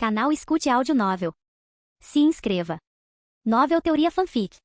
Canal Escute Áudio Novel. Se inscreva. Novel Teoria Fanfic.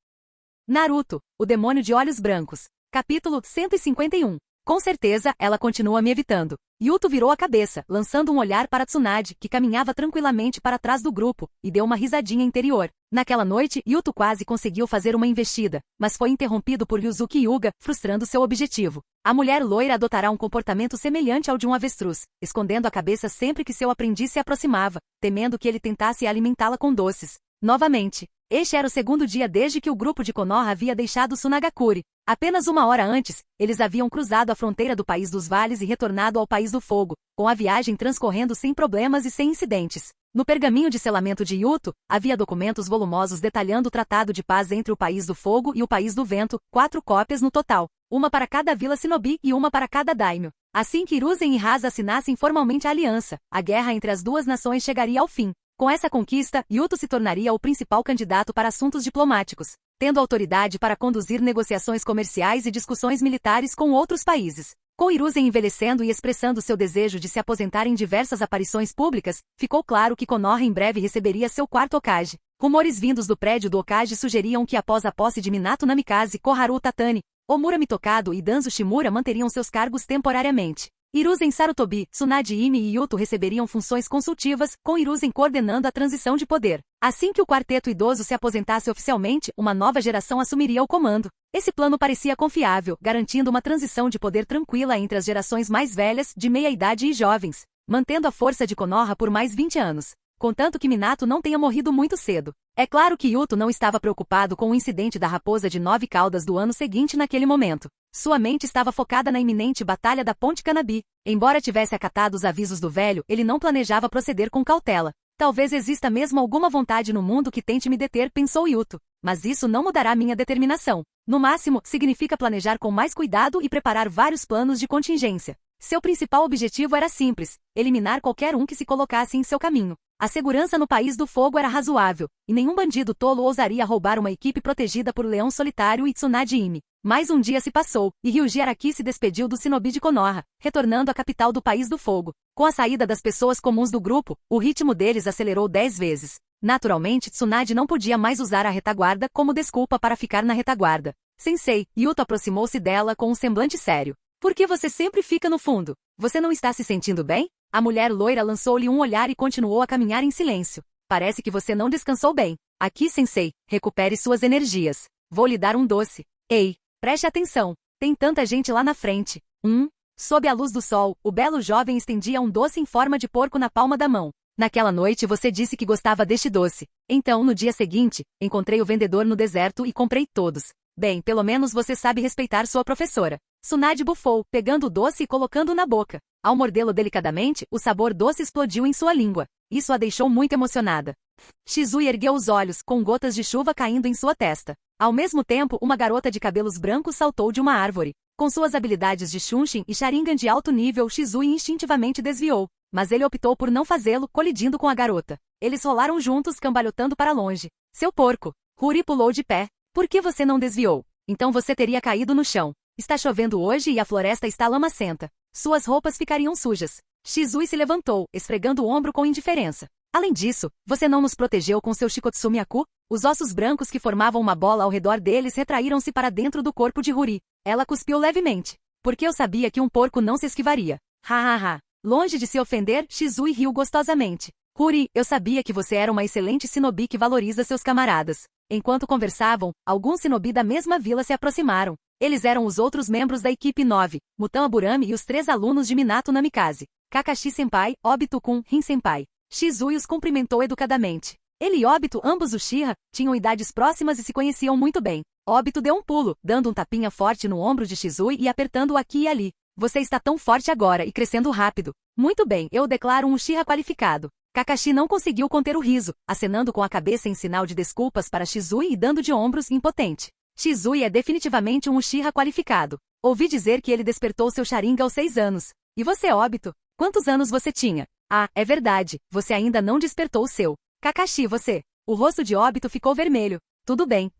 Naruto, o demônio de olhos brancos. Capítulo 151. Com certeza, ela continua me evitando. Yuto virou a cabeça, lançando um olhar para Tsunade, que caminhava tranquilamente para trás do grupo, e deu uma risadinha interior. Naquela noite, Yuto quase conseguiu fazer uma investida, mas foi interrompido por Yuzuki Hyuga, frustrando seu objetivo. A mulher loira adotará um comportamento semelhante ao de um avestruz, escondendo a cabeça sempre que seu aprendiz se aproximava, temendo que ele tentasse alimentá-la com doces. Novamente, este era o segundo dia desde que o grupo de Konoha havia deixado Sunagakure. Apenas uma hora antes, eles haviam cruzado a fronteira do País dos Vales e retornado ao País do Fogo, com a viagem transcorrendo sem problemas e sem incidentes. No pergaminho de selamento de Yuto, havia documentos volumosos detalhando o tratado de paz entre o País do Fogo e o País do Vento, 4 cópias no total, uma para cada vila shinobi e uma para cada daimyo. Assim que Hiruzen e Hasa assinassem formalmente a aliança, a guerra entre as duas nações chegaria ao fim. Com essa conquista, Yuto se tornaria o principal candidato para assuntos diplomáticos, tendo autoridade para conduzir negociações comerciais e discussões militares com outros países. Com Hiruzen envelhecendo e expressando seu desejo de se aposentar em diversas aparições públicas, ficou claro que Konoha em breve receberia seu quarto Hokage. Rumores vindos do prédio do Hokage sugeriam que após a posse de Minato Namikaze, Koharu Tatani, Omura Mitokado e Danzo Shimura manteriam seus cargos temporariamente. Hiruzen Sarutobi, Tsunade Imi e Yuto receberiam funções consultivas, com Hiruzen coordenando a transição de poder. Assim que o quarteto idoso se aposentasse oficialmente, uma nova geração assumiria o comando. Esse plano parecia confiável, garantindo uma transição de poder tranquila entre as gerações mais velhas, de meia-idade e jovens, mantendo a força de Konoha por mais 20 anos. Contanto que Minato não tenha morrido muito cedo. É claro que Yuto não estava preocupado com o incidente da raposa de 9 caudas do ano seguinte naquele momento. Sua mente estava focada na iminente batalha da Ponte Kanabi. Embora tivesse acatado os avisos do velho, ele não planejava proceder com cautela. Talvez exista mesmo alguma vontade no mundo que tente me deter, pensou Yuto. Mas isso não mudará minha determinação. No máximo, significa planejar com mais cuidado e preparar vários planos de contingência. Seu principal objetivo era simples: eliminar qualquer um que se colocasse em seu caminho. A segurança no País do Fogo era razoável, e nenhum bandido tolo ousaria roubar uma equipe protegida por Leão Solitário e Tsunade Imi. Mais um dia se passou, e Ryuji Araki se despediu do shinobi de Konoha, retornando à capital do País do Fogo. Com a saída das pessoas comuns do grupo, o ritmo deles acelerou 10 vezes. Naturalmente, Tsunade não podia mais usar a retaguarda como desculpa para ficar na retaguarda. Sensei, Yuto aproximou-se dela com um semblante sério. Por que você sempre fica no fundo? Você não está se sentindo bem? A mulher loira lançou-lhe um olhar e continuou a caminhar em silêncio. Parece que você não descansou bem. Aqui, sensei, recupere suas energias. Vou lhe dar um doce. Ei, preste atenção. Tem tanta gente lá na frente. Sob a luz do sol, o belo jovem estendia um doce em forma de porco na palma da mão. Naquela noite você disse que gostava deste doce. Então, no dia seguinte, encontrei o vendedor no deserto e comprei todos. Bem, pelo menos você sabe respeitar sua professora. Tsunade bufou, pegando o doce e colocando-o na boca. Ao mordê-lo delicadamente, o sabor doce explodiu em sua língua. Isso a deixou muito emocionada. Shizui ergueu os olhos, com gotas de chuva caindo em sua testa. Ao mesmo tempo, uma garota de cabelos brancos saltou de uma árvore. Com suas habilidades de Shunshin e Sharingan de alto nível, Shizui instintivamente desviou. Mas ele optou por não fazê-lo, colidindo com a garota. Eles rolaram juntos, cambalhotando para longe. Seu porco! Huri pulou de pé. Por que você não desviou? Então você teria caído no chão. Está chovendo hoje e a floresta está lamacenta. Suas roupas ficariam sujas. Shizui se levantou, esfregando o ombro com indiferença. Além disso, você não nos protegeu com seu Shikotsumiaku? Os ossos brancos que formavam uma bola ao redor deles retraíram-se para dentro do corpo de Huri. Ela cuspiu levemente. Porque eu sabia que um porco não se esquivaria. Ha. Longe de se ofender, Shizui riu gostosamente. Huri, eu sabia que você era uma excelente shinobi que valoriza seus camaradas. Enquanto conversavam, alguns shinobi da mesma vila se aproximaram. Eles eram os outros membros da equipe 9, Mutama Burami e os 3 alunos de Minato Namikaze. Kakashi-senpai, Obito-kun, Rin-senpai. Shizui os cumprimentou educadamente. Ele e Obito, ambos Uchiha, tinham idades próximas e se conheciam muito bem. Obito deu um pulo, dando um tapinha forte no ombro de Shizui e apertando-o aqui e ali. Você está tão forte agora e crescendo rápido. Muito bem, eu declaro um Uchiha qualificado. Kakashi não conseguiu conter o riso, acenando com a cabeça em sinal de desculpas para Shizui e dando de ombros, impotente. Shizui é definitivamente um Uchiha qualificado. Ouvi dizer que ele despertou seu Sharingan aos 6 anos. E você, Obito? Quantos anos você tinha? Ah, é verdade, você ainda não despertou o seu. Kakashi, você. O rosto de Obito ficou vermelho. Tudo bem.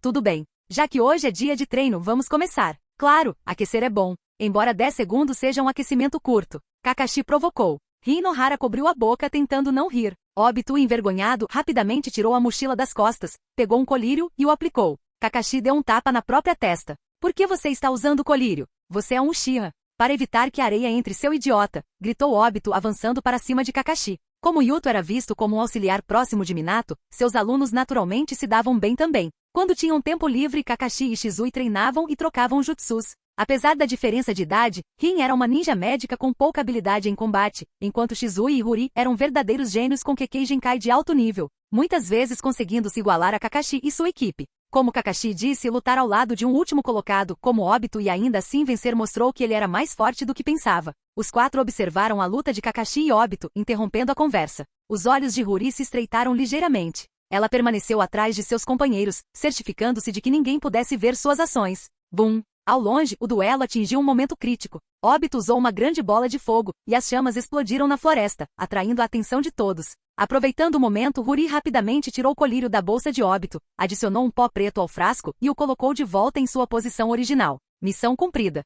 Já que hoje é dia de treino, vamos começar. Claro, aquecer é bom. Embora 10 segundos seja um aquecimento curto. Kakashi provocou. Rinohara cobriu a boca tentando não rir. Obito, envergonhado, rapidamente tirou a mochila das costas, pegou um colírio e o aplicou. Kakashi deu um tapa na própria testa. Por que você está usando o colírio? Você é um Uchiha. Para evitar que a areia entre, seu idiota, gritou Obito avançando para cima de Kakashi. Como Yuto era visto como um auxiliar próximo de Minato, seus alunos naturalmente se davam bem também. Quando tinham tempo livre, Kakashi e Shizui treinavam e trocavam jutsus. Apesar da diferença de idade, Rin era uma ninja médica com pouca habilidade em combate, enquanto Shizui e Huri eram verdadeiros gênios com Kekkei Genkai de alto nível, muitas vezes conseguindo se igualar a Kakashi e sua equipe. Como Kakashi disse, lutar ao lado de um último colocado, como Obito, e ainda assim vencer mostrou que ele era mais forte do que pensava. Os quatro observaram a luta de Kakashi e Obito, interrompendo a conversa. Os olhos de Huri se estreitaram ligeiramente. Ela permaneceu atrás de seus companheiros, certificando-se de que ninguém pudesse ver suas ações. Bum! Ao longe, o duelo atingiu um momento crítico. Obito usou uma grande bola de fogo, e as chamas explodiram na floresta, atraindo a atenção de todos. Aproveitando o momento, Huri rapidamente tirou o colírio da bolsa de Obito, adicionou um pó preto ao frasco e o colocou de volta em sua posição original. Missão cumprida.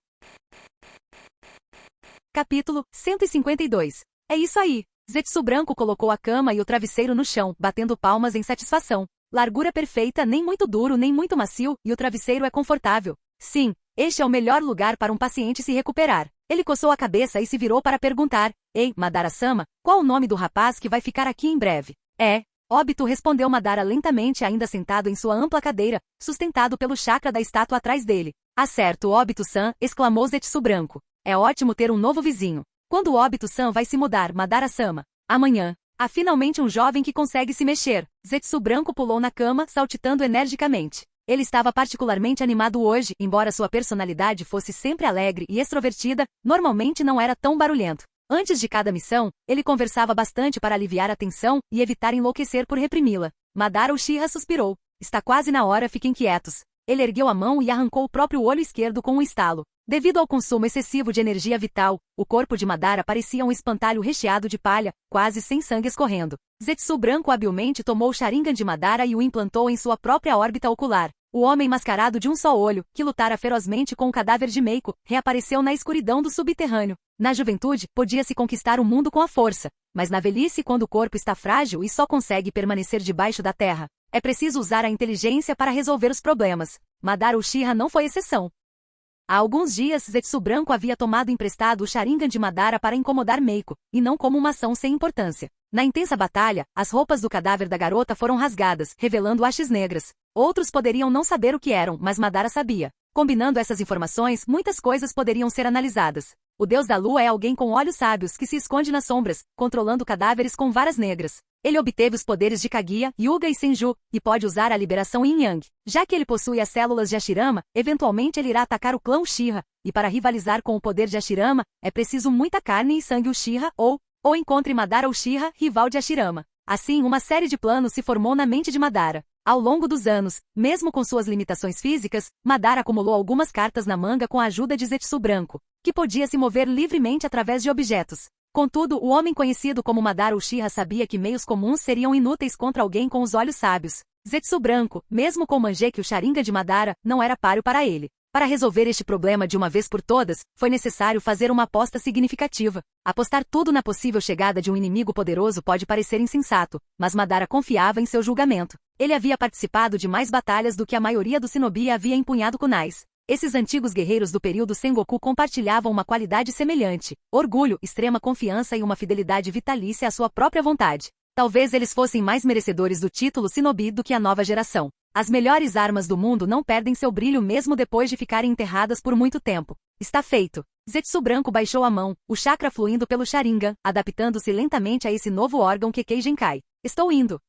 Capítulo 152. É isso aí. Zetsu Branco colocou a cama e o travesseiro no chão, batendo palmas em satisfação. Largura perfeita, nem muito duro nem muito macio, e o travesseiro é confortável. Sim, este é o melhor lugar para um paciente se recuperar. Ele coçou a cabeça e se virou para perguntar: Ei, Madara-sama, qual o nome do rapaz que vai ficar aqui em breve? Obito, respondeu Madara lentamente, ainda sentado em sua ampla cadeira, sustentado pelo chakra da estátua atrás dele. Ah, certo, Obito-san, exclamou Zetsu Branco. É ótimo ter um novo vizinho. Quando Obito-san vai se mudar, Madara-sama? Amanhã. Há finalmente um jovem que consegue se mexer. Zetsu Branco pulou na cama, saltitando energicamente. Ele estava particularmente animado hoje, embora sua personalidade fosse sempre alegre e extrovertida, normalmente não era tão barulhento. Antes de cada missão, ele conversava bastante para aliviar a tensão e evitar enlouquecer por reprimi-la. Madara Uchiha suspirou. Está quase na hora, fiquem quietos. Ele ergueu a mão e arrancou o próprio olho esquerdo com um estalo. Devido ao consumo excessivo de energia vital, o corpo de Madara parecia um espantalho recheado de palha, quase sem sangue escorrendo. Zetsu Branco habilmente tomou o Sharingan de Madara e o implantou em sua própria órbita ocular. O homem mascarado de um só olho, que lutara ferozmente com o cadáver de Meiko, reapareceu na escuridão do subterrâneo. Na juventude, podia-se conquistar o mundo com a força, mas na velhice, quando o corpo está frágil e só consegue permanecer debaixo da terra, é preciso usar a inteligência para resolver os problemas. Madara Uchiha não foi exceção. Há alguns dias, Zetsu Branco havia tomado emprestado o Sharingan de Madara para incomodar Meiko, e não como uma ação sem importância. Na intensa batalha, as roupas do cadáver da garota foram rasgadas, revelando hastes negras. Outros poderiam não saber o que eram, mas Madara sabia. Combinando essas informações, muitas coisas poderiam ser analisadas. O deus da lua é alguém com olhos sábios que se esconde nas sombras, controlando cadáveres com varas negras. Ele obteve os poderes de Kaguya, Hyuga e Senju, e pode usar a liberação Yin-Yang. Já que ele possui as células de Hashirama, eventualmente ele irá atacar o clã Uchiha, e para rivalizar com o poder de Hashirama, é preciso muita carne e sangue Uchiha ou encontre Madara Uchiha, rival de Hashirama. Assim, uma série de planos se formou na mente de Madara. Ao longo dos anos, mesmo com suas limitações físicas, Madara acumulou algumas cartas na manga com a ajuda de Zetsu Branco, que podia se mover livremente através de objetos. Contudo, o homem conhecido como Madara Uchiha sabia que meios comuns seriam inúteis contra alguém com os olhos sábios. Zetsu Branco, mesmo com o Mangekyou e o Sharingan de Madara, não era páreo para ele. Para resolver este problema de uma vez por todas, foi necessário fazer uma aposta significativa. Apostar tudo na possível chegada de um inimigo poderoso pode parecer insensato, mas Madara confiava em seu julgamento. Ele havia participado de mais batalhas do que a maioria dos shinobi havia empunhado kunais. Esses antigos guerreiros do período Sengoku compartilhavam uma qualidade semelhante: orgulho, extrema confiança e uma fidelidade vitalícia à sua própria vontade. Talvez eles fossem mais merecedores do título shinobi do que a nova geração. As melhores armas do mundo não perdem seu brilho mesmo depois de ficarem enterradas por muito tempo. Está feito. Zetsu Branco baixou a mão, o chakra fluindo pelo Sharingan, adaptando-se lentamente a esse novo órgão Kekkei Genkai. Estou indo.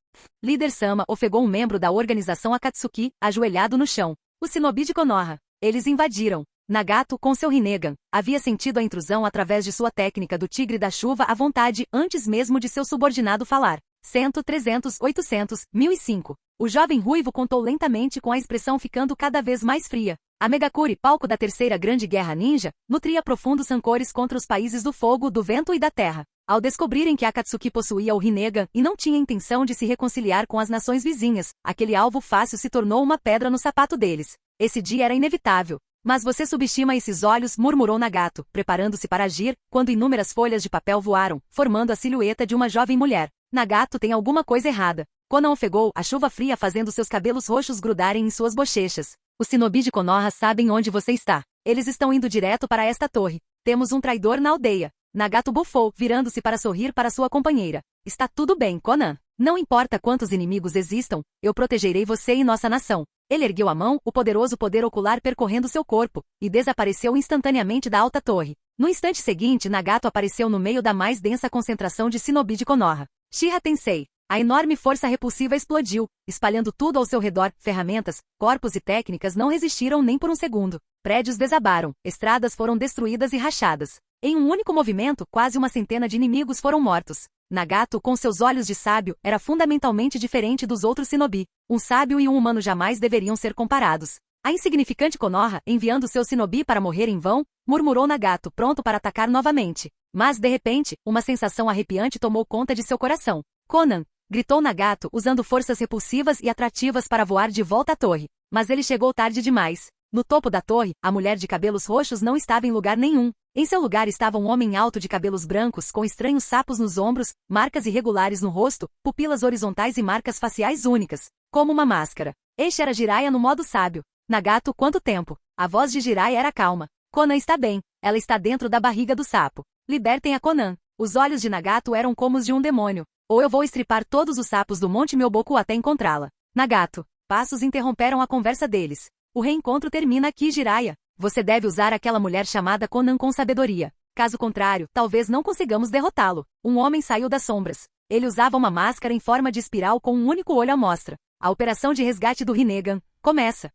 Líder Sama, ofegou um membro da organização Akatsuki, ajoelhado no chão. O shinobi de Konoha. Eles invadiram. Nagato, com seu Rinnegan, havia sentido a intrusão através de sua técnica do tigre da chuva à vontade antes mesmo de seu subordinado falar. 100, 300, 800, 1005. O jovem ruivo contou lentamente com a expressão ficando cada vez mais fria. A Megakuri, palco da Terceira Grande Guerra Ninja, nutria profundos rancores contra os países do fogo, do vento e da terra. Ao descobrirem que Akatsuki possuía o Rinnegan e não tinha intenção de se reconciliar com as nações vizinhas, aquele alvo fácil se tornou uma pedra no sapato deles. Esse dia era inevitável. Mas você subestima esses olhos, murmurou Nagato, preparando-se para agir, quando inúmeras folhas de papel voaram, formando a silhueta de uma jovem mulher. Nagato tem alguma coisa errada. Conan ofegou, a chuva fria fazendo seus cabelos roxos grudarem em suas bochechas. Os shinobi de Konoha sabem onde você está. Eles estão indo direto para esta torre. Temos um traidor na aldeia. Nagato bufou, virando-se para sorrir para sua companheira. Está tudo bem, Conan. Não importa quantos inimigos existam, eu protegerei você e nossa nação. Ele ergueu a mão, o poderoso poder ocular percorrendo seu corpo, e desapareceu instantaneamente da alta torre. No instante seguinte, Nagato apareceu no meio da mais densa concentração de shinobi de Konoha. Shiha Tensei. A enorme força repulsiva explodiu, espalhando tudo ao seu redor. Ferramentas, corpos e técnicas não resistiram nem por um segundo. Prédios desabaram, estradas foram destruídas e rachadas. Em um único movimento, quase uma centena de inimigos foram mortos. Nagato, com seus olhos de sábio, era fundamentalmente diferente dos outros shinobi. Um sábio e um humano jamais deveriam ser comparados. A insignificante Konoha, enviando seu shinobi para morrer em vão, murmurou Nagato, pronto para atacar novamente. Mas, de repente, uma sensação arrepiante tomou conta de seu coração. Conan! Gritou Nagato, usando forças repulsivas e atrativas para voar de volta à torre. Mas ele chegou tarde demais. No topo da torre, a mulher de cabelos roxos não estava em lugar nenhum. Em seu lugar estava um homem alto de cabelos brancos com estranhos sapos nos ombros, marcas irregulares no rosto, pupilas horizontais e marcas faciais únicas, como uma máscara. Este era Jiraiya no modo sábio. Nagato, quanto tempo? A voz de Jiraiya era calma. Conan está bem. Ela está dentro da barriga do sapo. Libertem a Conan. Os olhos de Nagato eram como os de um demônio. Ou eu vou estripar todos os sapos do Monte Myoboku até encontrá-la. Nagato. Passos interromperam a conversa deles. O reencontro termina aqui, Jiraiya. Você deve usar aquela mulher chamada Conan com sabedoria. Caso contrário, talvez não consigamos derrotá-lo. Um homem saiu das sombras. Ele usava uma máscara em forma de espiral com um único olho à mostra. A operação de resgate do Rinnegan começa.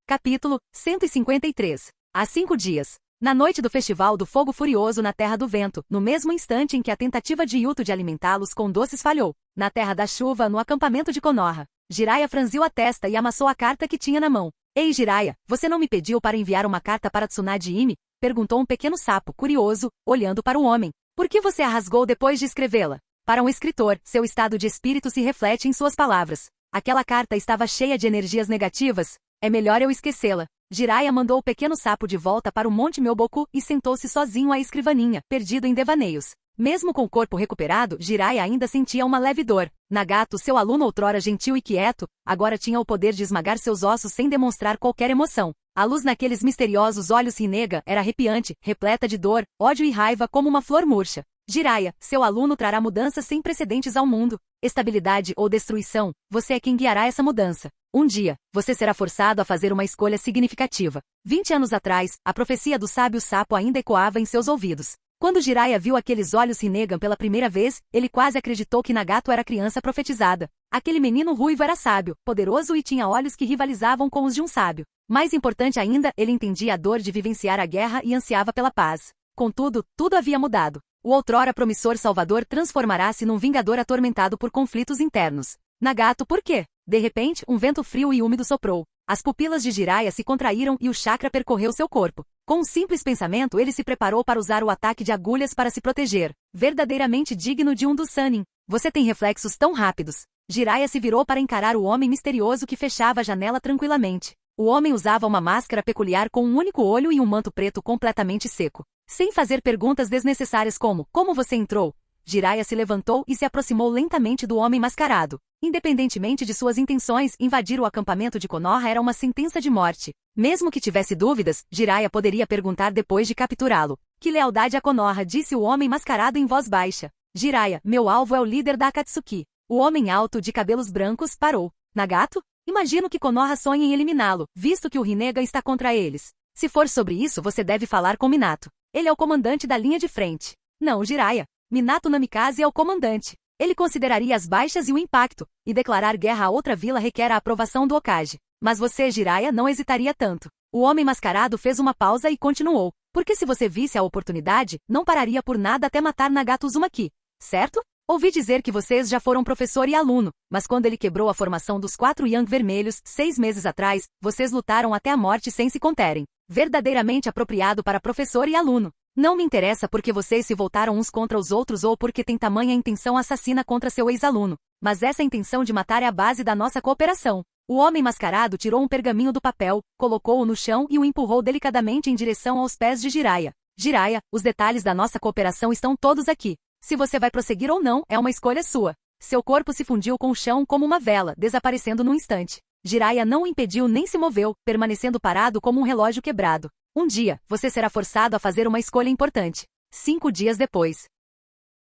Capítulo 153. Há 5 dias. Na noite do Festival do Fogo Furioso na Terra do Vento, no mesmo instante em que a tentativa de Yuto de alimentá-los com doces falhou, na Terra da Chuva, no acampamento de Konoha, Jiraiya franziu a testa e amassou a carta que tinha na mão. Ei, Jiraiya, você não me pediu para enviar uma carta para Tsunade Ime? Perguntou um pequeno sapo, curioso, olhando para o homem. Por que você a rasgou depois de escrevê-la? Para um escritor, seu estado de espírito se reflete em suas palavras. Aquela carta estava cheia de energias negativas. É melhor eu esquecê-la. Jiraiya mandou o pequeno sapo de volta para o Monte Myoboku e sentou-se sozinho à escrivaninha, perdido em devaneios. Mesmo com o corpo recuperado, Jiraiya ainda sentia uma leve dor. Nagato, seu aluno outrora gentil e quieto, agora tinha o poder de esmagar seus ossos sem demonstrar qualquer emoção. A luz naqueles misteriosos olhos Rinnegan era arrepiante, repleta de dor, ódio e raiva como uma flor murcha. Jiraiya, seu aluno trará mudanças sem precedentes ao mundo. Estabilidade ou destruição, você é quem guiará essa mudança. Um dia, você será forçado a fazer uma escolha significativa. 20 anos atrás, a profecia do sábio sapo ainda ecoava em seus ouvidos. Quando Jiraiya viu aqueles olhos Rinnegan pela primeira vez, ele quase acreditou que Nagato era criança profetizada. Aquele menino ruivo era sábio, poderoso e tinha olhos que rivalizavam com os de um sábio. Mais importante ainda, ele entendia a dor de vivenciar a guerra e ansiava pela paz. Contudo, tudo havia mudado. O outrora promissor Salvador transformará-se num vingador atormentado por conflitos internos. Nagato, por quê? De repente, um vento frio e úmido soprou. As pupilas de Jiraiya se contraíram e o chakra percorreu seu corpo. Com um simples pensamento, ele se preparou para usar o ataque de agulhas para se proteger. Verdadeiramente digno de um dos Sannin. Você tem reflexos tão rápidos. Jiraiya se virou para encarar o homem misterioso que fechava a janela tranquilamente. O homem usava uma máscara peculiar com um único olho e um manto preto completamente seco. Sem fazer perguntas desnecessárias como você entrou? Jiraiya se levantou e se aproximou lentamente do homem mascarado. Independentemente de suas intenções, invadir o acampamento de Konoha era uma sentença de morte. Mesmo que tivesse dúvidas, Jiraiya poderia perguntar depois de capturá-lo. Que lealdade a Konoha, disse o homem mascarado em voz baixa. Jiraiya, meu alvo é o líder da Akatsuki. O homem alto de cabelos brancos parou. Nagato? Imagino que Konoha sonhe em eliminá-lo, visto que o Rinnegan está contra eles. Se for sobre isso, você deve falar com Minato. Ele é o comandante da linha de frente. Não, Jiraiya. Minato Namikaze é o comandante. Ele consideraria as baixas e o impacto, e declarar guerra a outra vila requer a aprovação do Hokage. Mas você, Jiraiya, não hesitaria tanto. O homem mascarado fez uma pausa e continuou. Porque se você visse a oportunidade, não pararia por nada até matar Nagato Uzumaki. Certo? Ouvi dizer que vocês já foram professor e aluno, mas quando ele quebrou a formação dos 4 Yang Vermelhos, 6 meses atrás, vocês lutaram até a morte sem se conterem. Verdadeiramente apropriado para professor e aluno. Não me interessa porque vocês se voltaram uns contra os outros ou porque tem tamanha intenção assassina contra seu ex-aluno. Mas essa intenção de matar é a base da nossa cooperação. O homem mascarado tirou um pergaminho do papel, colocou-o no chão e o empurrou delicadamente em direção aos pés de Jiraiya. Jiraiya, os detalhes da nossa cooperação estão todos aqui. Se você vai prosseguir ou não, é uma escolha sua. Seu corpo se fundiu com o chão como uma vela, desaparecendo num instante. Jiraiya não o impediu nem se moveu, permanecendo parado como um relógio quebrado. Um dia, você será forçado a fazer uma escolha importante. 5 dias depois.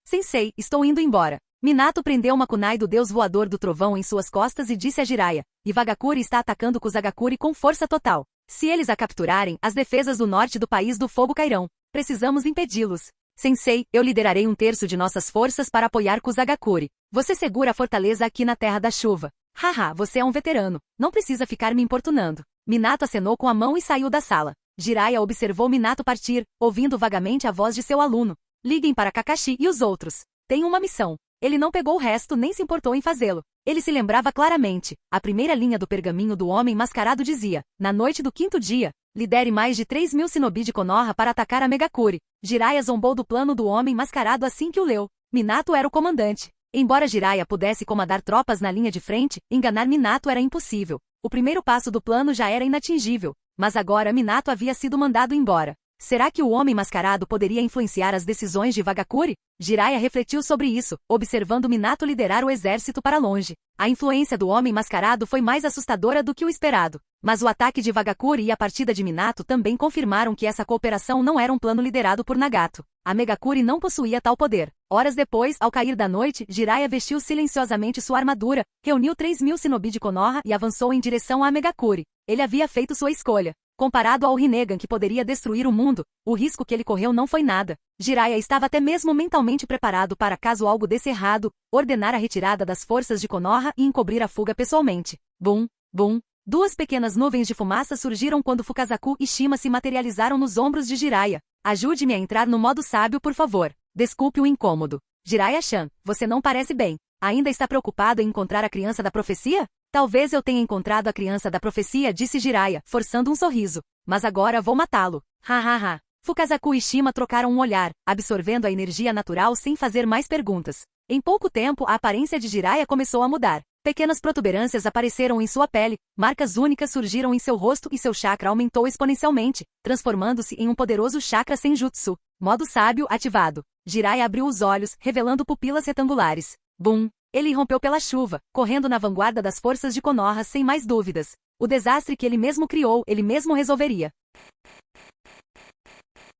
Sensei, estou indo embora. Minato prendeu uma kunai do deus voador do trovão em suas costas e disse a Jiraiya, Ivagakure está atacando Kusagakure com força total. Se eles a capturarem, as defesas do norte do país do fogo cairão. Precisamos impedi-los. Sensei, eu liderarei 1/3 de nossas forças para apoiar Kusagakure. Você segura a fortaleza aqui na Terra da Chuva. Haha, você é um veterano. Não precisa ficar me importunando. Minato acenou com a mão e saiu da sala. Jiraiya observou Minato partir, ouvindo vagamente a voz de seu aluno. Liguem para Kakashi e os outros. Tenho uma missão. Ele não pegou o resto nem se importou em fazê-lo. Ele se lembrava claramente. A primeira linha do pergaminho do homem mascarado dizia, na noite do 5º dia, lidere mais de 3.000 shinobi de Konoha para atacar a Megakure. Jiraiya zombou do plano do homem mascarado assim que o leu. Minato era o comandante. Embora Jiraiya pudesse comandar tropas na linha de frente, enganar Minato era impossível. O primeiro passo do plano já era inatingível. Mas agora Minato havia sido mandado embora. Será que o homem mascarado poderia influenciar as decisões de Ivagakure? Jiraiya refletiu sobre isso, observando Minato liderar o exército para longe. A influência do homem mascarado foi mais assustadora do que o esperado. Mas o ataque de Ivagakure e a partida de Minato também confirmaram que essa cooperação não era um plano liderado por Nagato. A Megakure não possuía tal poder. Horas depois, ao cair da noite, Jiraiya vestiu silenciosamente sua armadura, reuniu 3.000 shinobi de Konoha e avançou em direção à Megakure. Ele havia feito sua escolha. Comparado ao Rinnegan que poderia destruir o mundo, o risco que ele correu não foi nada. Jiraiya estava até mesmo mentalmente preparado para, caso algo desse errado, ordenar a retirada das forças de Konoha e encobrir a fuga pessoalmente. Bum, bum. 2 pequenas nuvens de fumaça surgiram quando Fukazaku e Shima se materializaram nos ombros de Jiraiya. Ajude-me a entrar no modo sábio, por favor. Desculpe o incômodo. Jiraiya-chan, você não parece bem. Ainda está preocupado em encontrar a criança da profecia? Talvez eu tenha encontrado a criança da profecia, disse Jiraiya, forçando um sorriso. Mas agora vou matá-lo. Ha. Fukazaku e Shima trocaram um olhar, absorvendo a energia natural sem fazer mais perguntas. Em pouco tempo, a aparência de Jiraiya começou a mudar. Pequenas protuberâncias apareceram em sua pele, marcas únicas surgiram em seu rosto e seu chakra aumentou exponencialmente, transformando-se em um poderoso chakra senjutsu. Modo sábio ativado. Jiraiya abriu os olhos, revelando pupilas retangulares. Bum! Ele irrompeu pela chuva, correndo na vanguarda das forças de Konoha sem mais dúvidas. O desastre que ele mesmo criou, ele mesmo resolveria.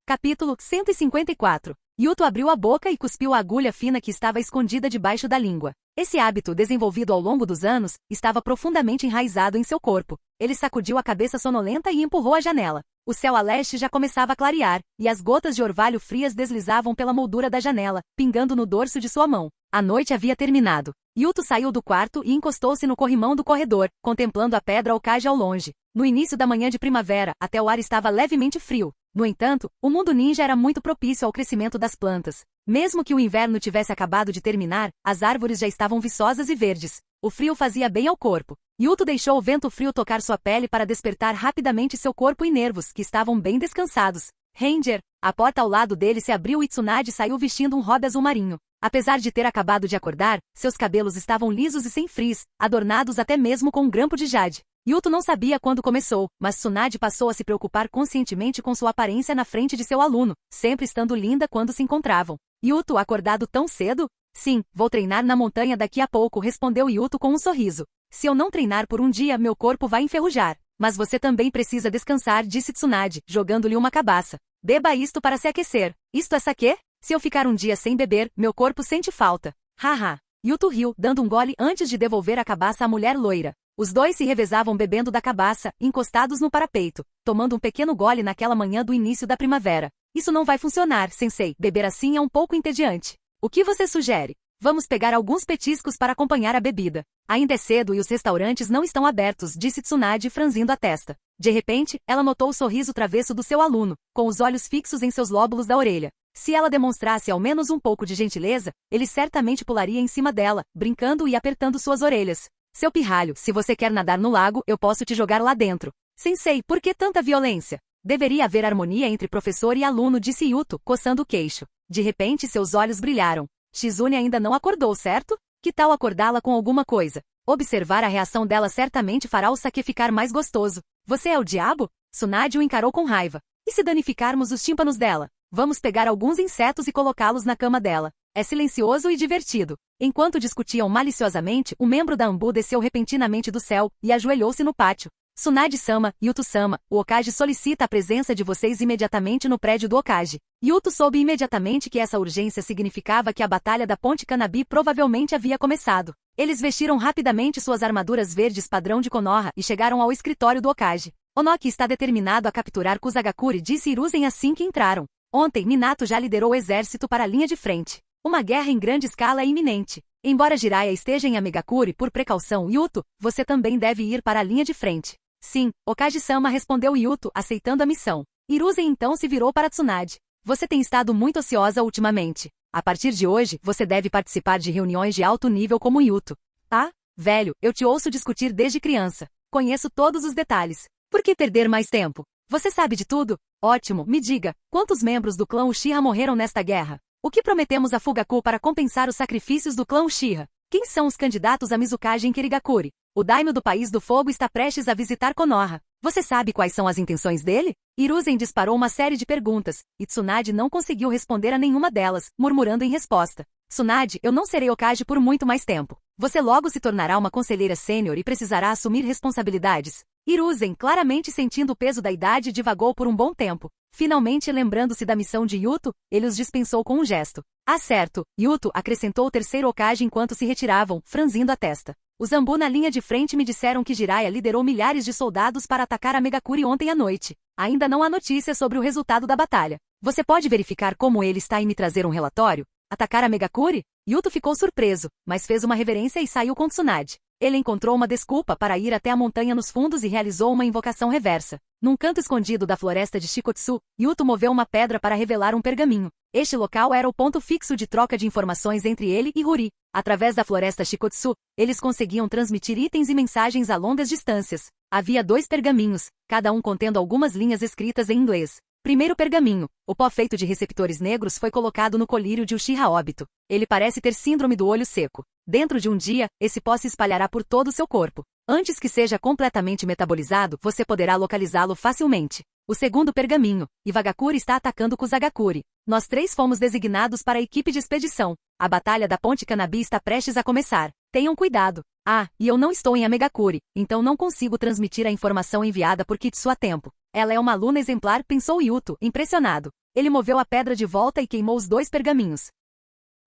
Capítulo 154. Yuto abriu a boca e cuspiu a agulha fina que estava escondida debaixo da língua. Esse hábito, desenvolvido ao longo dos anos, estava profundamente enraizado em seu corpo. Ele sacudiu a cabeça sonolenta e empurrou a janela. O céu a leste já começava a clarear, e as gotas de orvalho frias deslizavam pela moldura da janela, pingando no dorso de sua mão. A noite havia terminado. Yuto saiu do quarto e encostou-se no corrimão do corredor, contemplando a pedra Okage ao longe. No início da manhã de primavera, até o ar estava levemente frio. No entanto, o mundo ninja era muito propício ao crescimento das plantas. Mesmo que o inverno tivesse acabado de terminar, as árvores já estavam viçosas e verdes. O frio fazia bem ao corpo. Yuto deixou o vento frio tocar sua pele para despertar rapidamente seu corpo e nervos, que estavam bem descansados. Ranger! A porta ao lado dele se abriu e Tsunade saiu vestindo um robe azul marinho. Apesar de ter acabado de acordar, seus cabelos estavam lisos e sem frizz, adornados até mesmo com um grampo de jade. Yuto não sabia quando começou, mas Tsunade passou a se preocupar conscientemente com sua aparência na frente de seu aluno, sempre estando linda quando se encontravam. Yuto, acordado tão cedo? Sim, vou treinar na montanha daqui a pouco, respondeu Yuto com um sorriso. Se eu não treinar por um dia, meu corpo vai enferrujar. Mas você também precisa descansar, disse Tsunade, jogando-lhe uma cabaça. Beba isto para se aquecer. Isto é saquê? Se eu ficar um dia sem beber, meu corpo sente falta. Haha. Yuto riu, dando um gole antes de devolver a cabaça à mulher loira. Os dois se revezavam bebendo da cabaça, encostados no parapeito, tomando um pequeno gole naquela manhã do início da primavera. Isso não vai funcionar, sensei. Beber assim é um pouco entediante. O que você sugere? Vamos pegar alguns petiscos para acompanhar a bebida. Ainda é cedo e os restaurantes não estão abertos, disse Tsunade, franzindo a testa. De repente, ela notou o sorriso travesso do seu aluno, com os olhos fixos em seus lóbulos da orelha. Se ela demonstrasse ao menos um pouco de gentileza, ele certamente pularia em cima dela, brincando e apertando suas orelhas. Seu pirralho, se você quer nadar no lago, eu posso te jogar lá dentro. Sensei, por que tanta violência? Deveria haver harmonia entre professor e aluno, disse Yuto, coçando o queixo. De repente seus olhos brilharam. Shizune ainda não acordou, certo? Que tal acordá-la com alguma coisa? Observar a reação dela certamente fará o saque ficar mais gostoso. Você é o diabo? Tsunade o encarou com raiva. E se danificarmos os tímpanos dela? Vamos pegar alguns insetos e colocá-los na cama dela. É silencioso e divertido. Enquanto discutiam maliciosamente, um membro da Anbu desceu repentinamente do céu e ajoelhou-se no pátio. Tsunade-sama, Yuto-sama, o Hokage solicita a presença de vocês imediatamente no prédio do Hokage. Yuto soube imediatamente que essa urgência significava que a batalha da Ponte Kanabi provavelmente havia começado. Eles vestiram rapidamente suas armaduras verdes padrão de Konoha e chegaram ao escritório do Hokage. Onoki está determinado a capturar Kusagakure, disse Hiruzen assim que entraram. Ontem, Minato já liderou o exército para a linha de frente. Uma guerra em grande escala é iminente. Embora Jiraiya esteja em Amegakure por precaução, Yuto, você também deve ir para a linha de frente. Sim, Hokage-sama, respondeu Yuto, aceitando a missão. Hiruzen então se virou para Tsunade. Você tem estado muito ociosa ultimamente. A partir de hoje, você deve participar de reuniões de alto nível como Yuto. Ah, velho, eu te ouço discutir desde criança. Conheço todos os detalhes. Por que perder mais tempo? Você sabe de tudo? Ótimo, me diga, quantos membros do clã Uchiha morreram nesta guerra? O que prometemos a Fugaku para compensar os sacrifícios do clã Uchiha? Quem são os candidatos a Mizukage em Kirigakure? O daimyo do País do Fogo está prestes a visitar Konoha. Você sabe quais são as intenções dele? Hiruzen disparou uma série de perguntas, e Tsunade não conseguiu responder a nenhuma delas, murmurando em resposta. Tsunade, eu não serei Hokage por muito mais tempo. Você logo se tornará uma conselheira sênior e precisará assumir responsabilidades. Hiruzen, claramente sentindo o peso da idade, divagou por um bom tempo. Finalmente lembrando-se da missão de Yuto, ele os dispensou com um gesto. Ah, certo, Yuto, acrescentou o terceiro Hokage enquanto se retiravam, franzindo a testa. Os Anbu na linha de frente me disseram que Jiraiya liderou milhares de soldados para atacar a Megakure ontem à noite. Ainda não há notícias sobre o resultado da batalha. Você pode verificar como ele está e me trazer um relatório? Atacar a Megakure? Yuto ficou surpreso, mas fez uma reverência e saiu com Tsunade. Ele encontrou uma desculpa para ir até a montanha nos fundos e realizou uma invocação reversa. Num canto escondido da floresta de Shikotsu, Yuto moveu uma pedra para revelar um pergaminho. Este local era o ponto fixo de troca de informações entre ele e Huri. Através da floresta Shikotsu, eles conseguiam transmitir itens e mensagens a longas distâncias. Havia 2 pergaminhos, cada um contendo algumas linhas escritas em inglês. Primeiro pergaminho. O pó feito de receptores negros foi colocado no colírio de Uchiha Obito. Ele parece ter síndrome do olho seco. Dentro de um dia, esse pó se espalhará por todo o seu corpo. Antes que seja completamente metabolizado, você poderá localizá-lo facilmente. O segundo pergaminho. Iwagakure está atacando Kusagakure. Nós 3 fomos designados para a equipe de expedição. A batalha da Ponte Kanabi está prestes a começar. Tenham cuidado. Ah, e eu não estou em Amegakure, então não consigo transmitir a informação enviada por Kitsu a tempo. Ela é uma aluna exemplar, pensou Yuto, impressionado. Ele moveu a pedra de volta e queimou os 2 pergaminhos.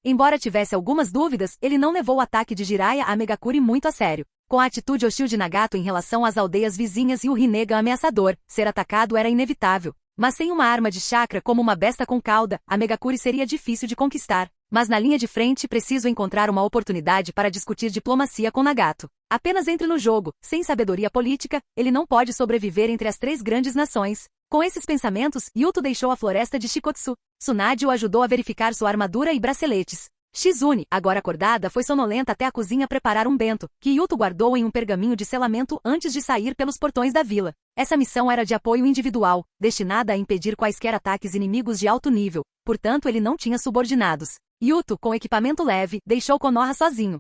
Embora tivesse algumas dúvidas, ele não levou o ataque de Jiraiya a Megakure muito a sério. Com a atitude hostil de Nagato em relação às aldeias vizinhas e o Rinnegan ameaçador, ser atacado era inevitável. Mas sem uma arma de chakra como uma besta com cauda, a Megakure seria difícil de conquistar. Mas na linha de frente preciso encontrar uma oportunidade para discutir diplomacia com Nagato. Apenas entre no jogo, sem sabedoria política, ele não pode sobreviver entre as 3 grandes nações. Com esses pensamentos, Yuto deixou a floresta de Shikotsu. Tsunade o ajudou a verificar sua armadura e braceletes. Shizune, agora acordada, foi sonolenta até a cozinha preparar um bento, que Yuto guardou em um pergaminho de selamento antes de sair pelos portões da vila. Essa missão era de apoio individual, destinada a impedir quaisquer ataques inimigos de alto nível, portanto ele não tinha subordinados. Yuto, com equipamento leve, deixou Konoha sozinho.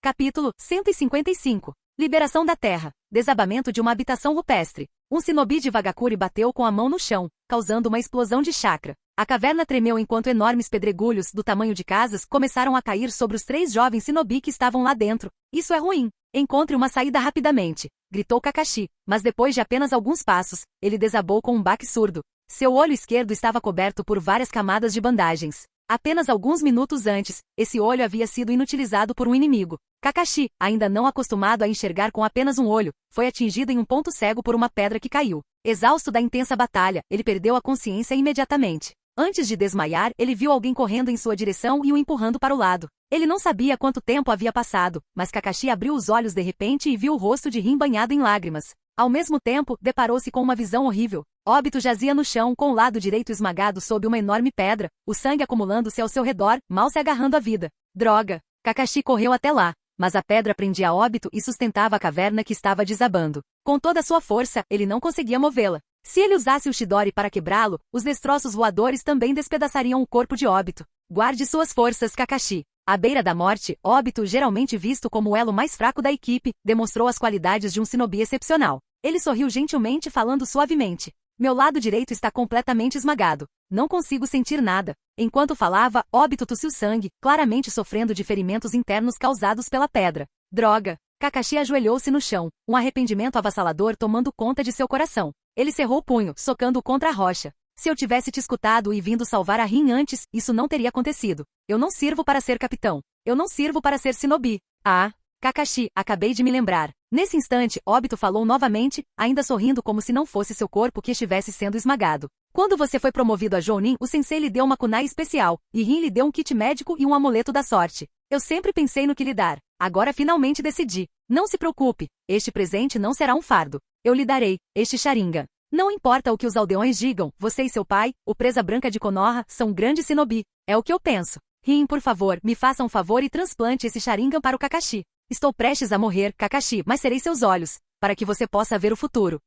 Capítulo 155. Liberação da Terra. Desabamento de uma habitação rupestre. Um shinobi de Iwagakure bateu com a mão no chão, causando uma explosão de chakra. A caverna tremeu enquanto enormes pedregulhos, do tamanho de casas, começaram a cair sobre os 3 jovens shinobi que estavam lá dentro. Isso é ruim. Encontre uma saída rapidamente, gritou Kakashi, mas depois de apenas alguns passos, ele desabou com um baque surdo. Seu olho esquerdo estava coberto por várias camadas de bandagens. Apenas alguns minutos antes, esse olho havia sido inutilizado por um inimigo. Kakashi, ainda não acostumado a enxergar com apenas um olho, foi atingido em um ponto cego por uma pedra que caiu. Exausto da intensa batalha, ele perdeu a consciência imediatamente. Antes de desmaiar, ele viu alguém correndo em sua direção e o empurrando para o lado. Ele não sabia quanto tempo havia passado, mas Kakashi abriu os olhos de repente e viu o rosto de Rin banhado em lágrimas. Ao mesmo tempo, deparou-se com uma visão horrível. Obito jazia no chão com o lado direito esmagado sob uma enorme pedra, o sangue acumulando-se ao seu redor, mal se agarrando à vida. Droga! Kakashi correu até lá, mas a pedra prendia Obito e sustentava a caverna que estava desabando. Com toda a sua força, ele não conseguia movê-la. Se ele usasse o Chidori para quebrá-lo, os destroços voadores também despedaçariam o corpo de Obito. Guarde suas forças, Kakashi. À beira da morte, Obito, geralmente visto como o elo mais fraco da equipe, demonstrou as qualidades de um shinobi excepcional. Ele sorriu gentilmente falando suavemente. Meu lado direito está completamente esmagado. Não consigo sentir nada. Enquanto falava, Obito tossiu sangue, claramente sofrendo de ferimentos internos causados pela pedra. Droga! Kakashi ajoelhou-se no chão, um arrependimento avassalador tomando conta de seu coração. Ele cerrou o punho, socando contra a rocha. Se eu tivesse te escutado e vindo salvar a Rin antes, isso não teria acontecido. Eu não sirvo para ser capitão. Eu não sirvo para ser shinobi. Ah, Kakashi, acabei de me lembrar. Nesse instante, Obito falou novamente, ainda sorrindo como se não fosse seu corpo que estivesse sendo esmagado. Quando você foi promovido a Jounin, o sensei lhe deu uma kunai especial, e Rin lhe deu um kit médico e um amuleto da sorte. Eu sempre pensei no que lhe dar. Agora finalmente decidi. Não se preocupe, este presente não será um fardo. Eu lhe darei, este Sharingan. Não importa o que os aldeões digam, você e seu pai, o Presa Branca de Konoha, são grandes shinobi. É o que eu penso. Rin, por favor, me faça um favor e transplante esse Sharingan para o Kakashi. Estou prestes a morrer, Kakashi, mas serei seus olhos, para que você possa ver o futuro.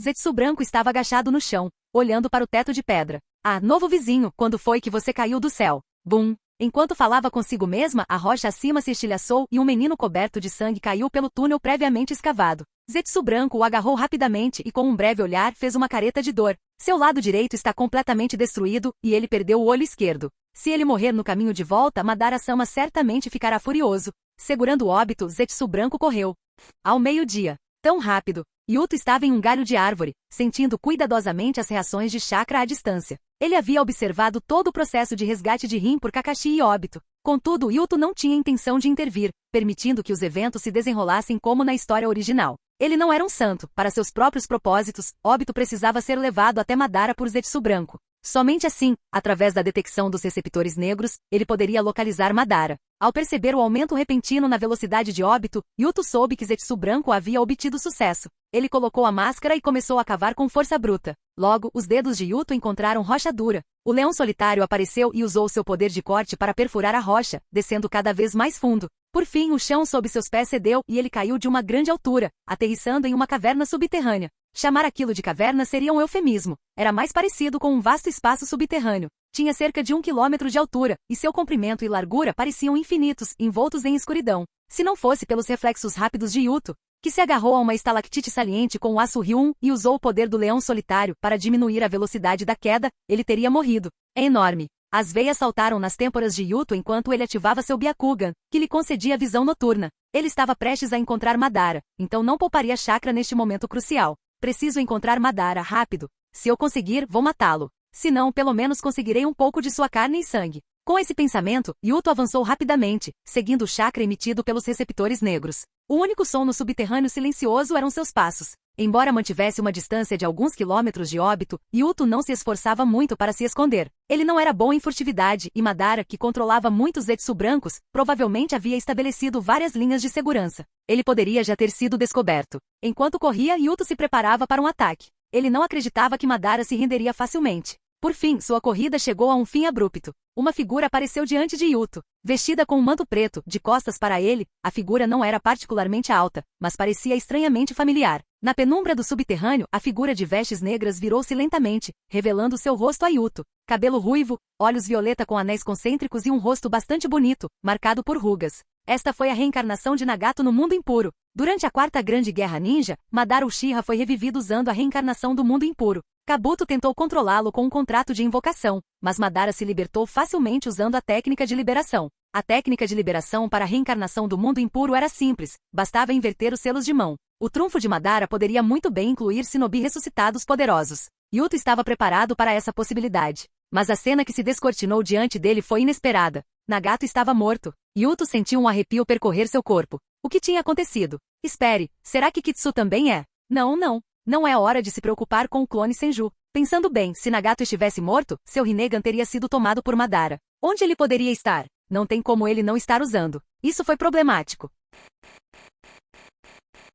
Zetsu Branco estava agachado no chão, olhando para o teto de pedra. Ah, novo vizinho, quando foi que você caiu do céu? Bum! Enquanto falava consigo mesma, a rocha acima se estilhaçou e um menino coberto de sangue caiu pelo túnel previamente escavado. Zetsu Branco o agarrou rapidamente e com um breve olhar fez uma careta de dor. Seu lado direito está completamente destruído e ele perdeu o olho esquerdo. Se ele morrer no caminho de volta, Madara-sama certamente ficará furioso. Segurando o óbito, Zetsu Branco correu. Ao meio-dia. Tão rápido. Yuto estava em um galho de árvore, sentindo cuidadosamente as reações de chakra à distância. Ele havia observado todo o processo de resgate de Rin por Kakashi e Obito. Contudo, Yuto não tinha intenção de intervir, permitindo que os eventos se desenrolassem como na história original. Ele não era um santo. Para seus próprios propósitos, Obito precisava ser levado até Madara por Zetsu Branco. Somente assim, através da detecção dos receptores negros, ele poderia localizar Madara. Ao perceber o aumento repentino na velocidade de Obito, Yuto soube que Zetsu Branco havia obtido sucesso. Ele colocou a máscara e começou a cavar com força bruta. Logo, os dedos de Yuto encontraram rocha dura. O leão solitário apareceu e usou seu poder de corte para perfurar a rocha, descendo cada vez mais fundo. Por fim, o chão sob seus pés cedeu e ele caiu de uma grande altura, aterrissando em uma caverna subterrânea. Chamar aquilo de caverna seria um eufemismo. Era mais parecido com um vasto espaço subterrâneo. Tinha cerca de 1 quilômetro de altura, e seu comprimento e largura pareciam infinitos, envoltos em escuridão. Se não fosse pelos reflexos rápidos de Yuto, que se agarrou a uma estalactite saliente com o aço Ryun e usou o poder do leão solitário para diminuir a velocidade da queda, ele teria morrido. É enorme. As veias saltaram nas têmporas de Yuto enquanto ele ativava seu Byakugan, que lhe concedia visão noturna. Ele estava prestes a encontrar Madara, então não pouparia chakra neste momento crucial. Preciso encontrar Madara rápido. Se eu conseguir, vou matá-lo. Se não, pelo menos conseguirei um pouco de sua carne e sangue. Com esse pensamento, Yuto avançou rapidamente, seguindo o chakra emitido pelos receptores negros. O único som no subterrâneo silencioso eram seus passos. Embora mantivesse uma distância de alguns quilômetros de Obito, Yuto não se esforçava muito para se esconder. Ele não era bom em furtividade e Madara, que controlava muitos Zetsu brancos, provavelmente havia estabelecido várias linhas de segurança. Ele poderia já ter sido descoberto. Enquanto corria, Yuto se preparava para um ataque. Ele não acreditava que Madara se renderia facilmente. Por fim, sua corrida chegou a um fim abrupto. Uma figura apareceu diante de Yuto. Vestida com um manto preto, de costas para ele, a figura não era particularmente alta, mas parecia estranhamente familiar. Na penumbra do subterrâneo, a figura de vestes negras virou-se lentamente, revelando seu rosto a Yuto. Cabelo ruivo, olhos violeta com anéis concêntricos e um rosto bastante bonito, marcado por rugas. Esta foi a reencarnação de Nagato no mundo impuro. Durante a Quarta Grande Guerra Ninja, Madara Uchiha foi revivido usando a reencarnação do mundo impuro. Kabuto tentou controlá-lo com um contrato de invocação, mas Madara se libertou facilmente usando a técnica de liberação. A técnica de liberação para a reencarnação do mundo impuro era simples, bastava inverter os selos de mão. O trunfo de Madara poderia muito bem incluir shinobi ressuscitados poderosos. Yuto estava preparado para essa possibilidade. Mas a cena que se descortinou diante dele foi inesperada. Nagato estava morto. Yuto sentiu um arrepio percorrer seu corpo. O que tinha acontecido? Espere, será que Kitsu também é? Não. Não é hora de se preocupar com o clone Senju. Pensando bem, se Nagato estivesse morto, seu Rinnegan teria sido tomado por Madara. Onde ele poderia estar? Não tem como ele não estar usando. Isso foi problemático.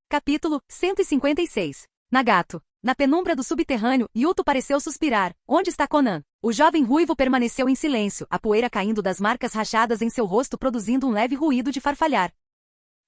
Capítulo 156. Nagato. Na penumbra do subterrâneo, Yuto pareceu suspirar. Onde está Konan? O jovem ruivo permaneceu em silêncio, a poeira caindo das marcas rachadas em seu rosto produzindo um leve ruído de farfalhar.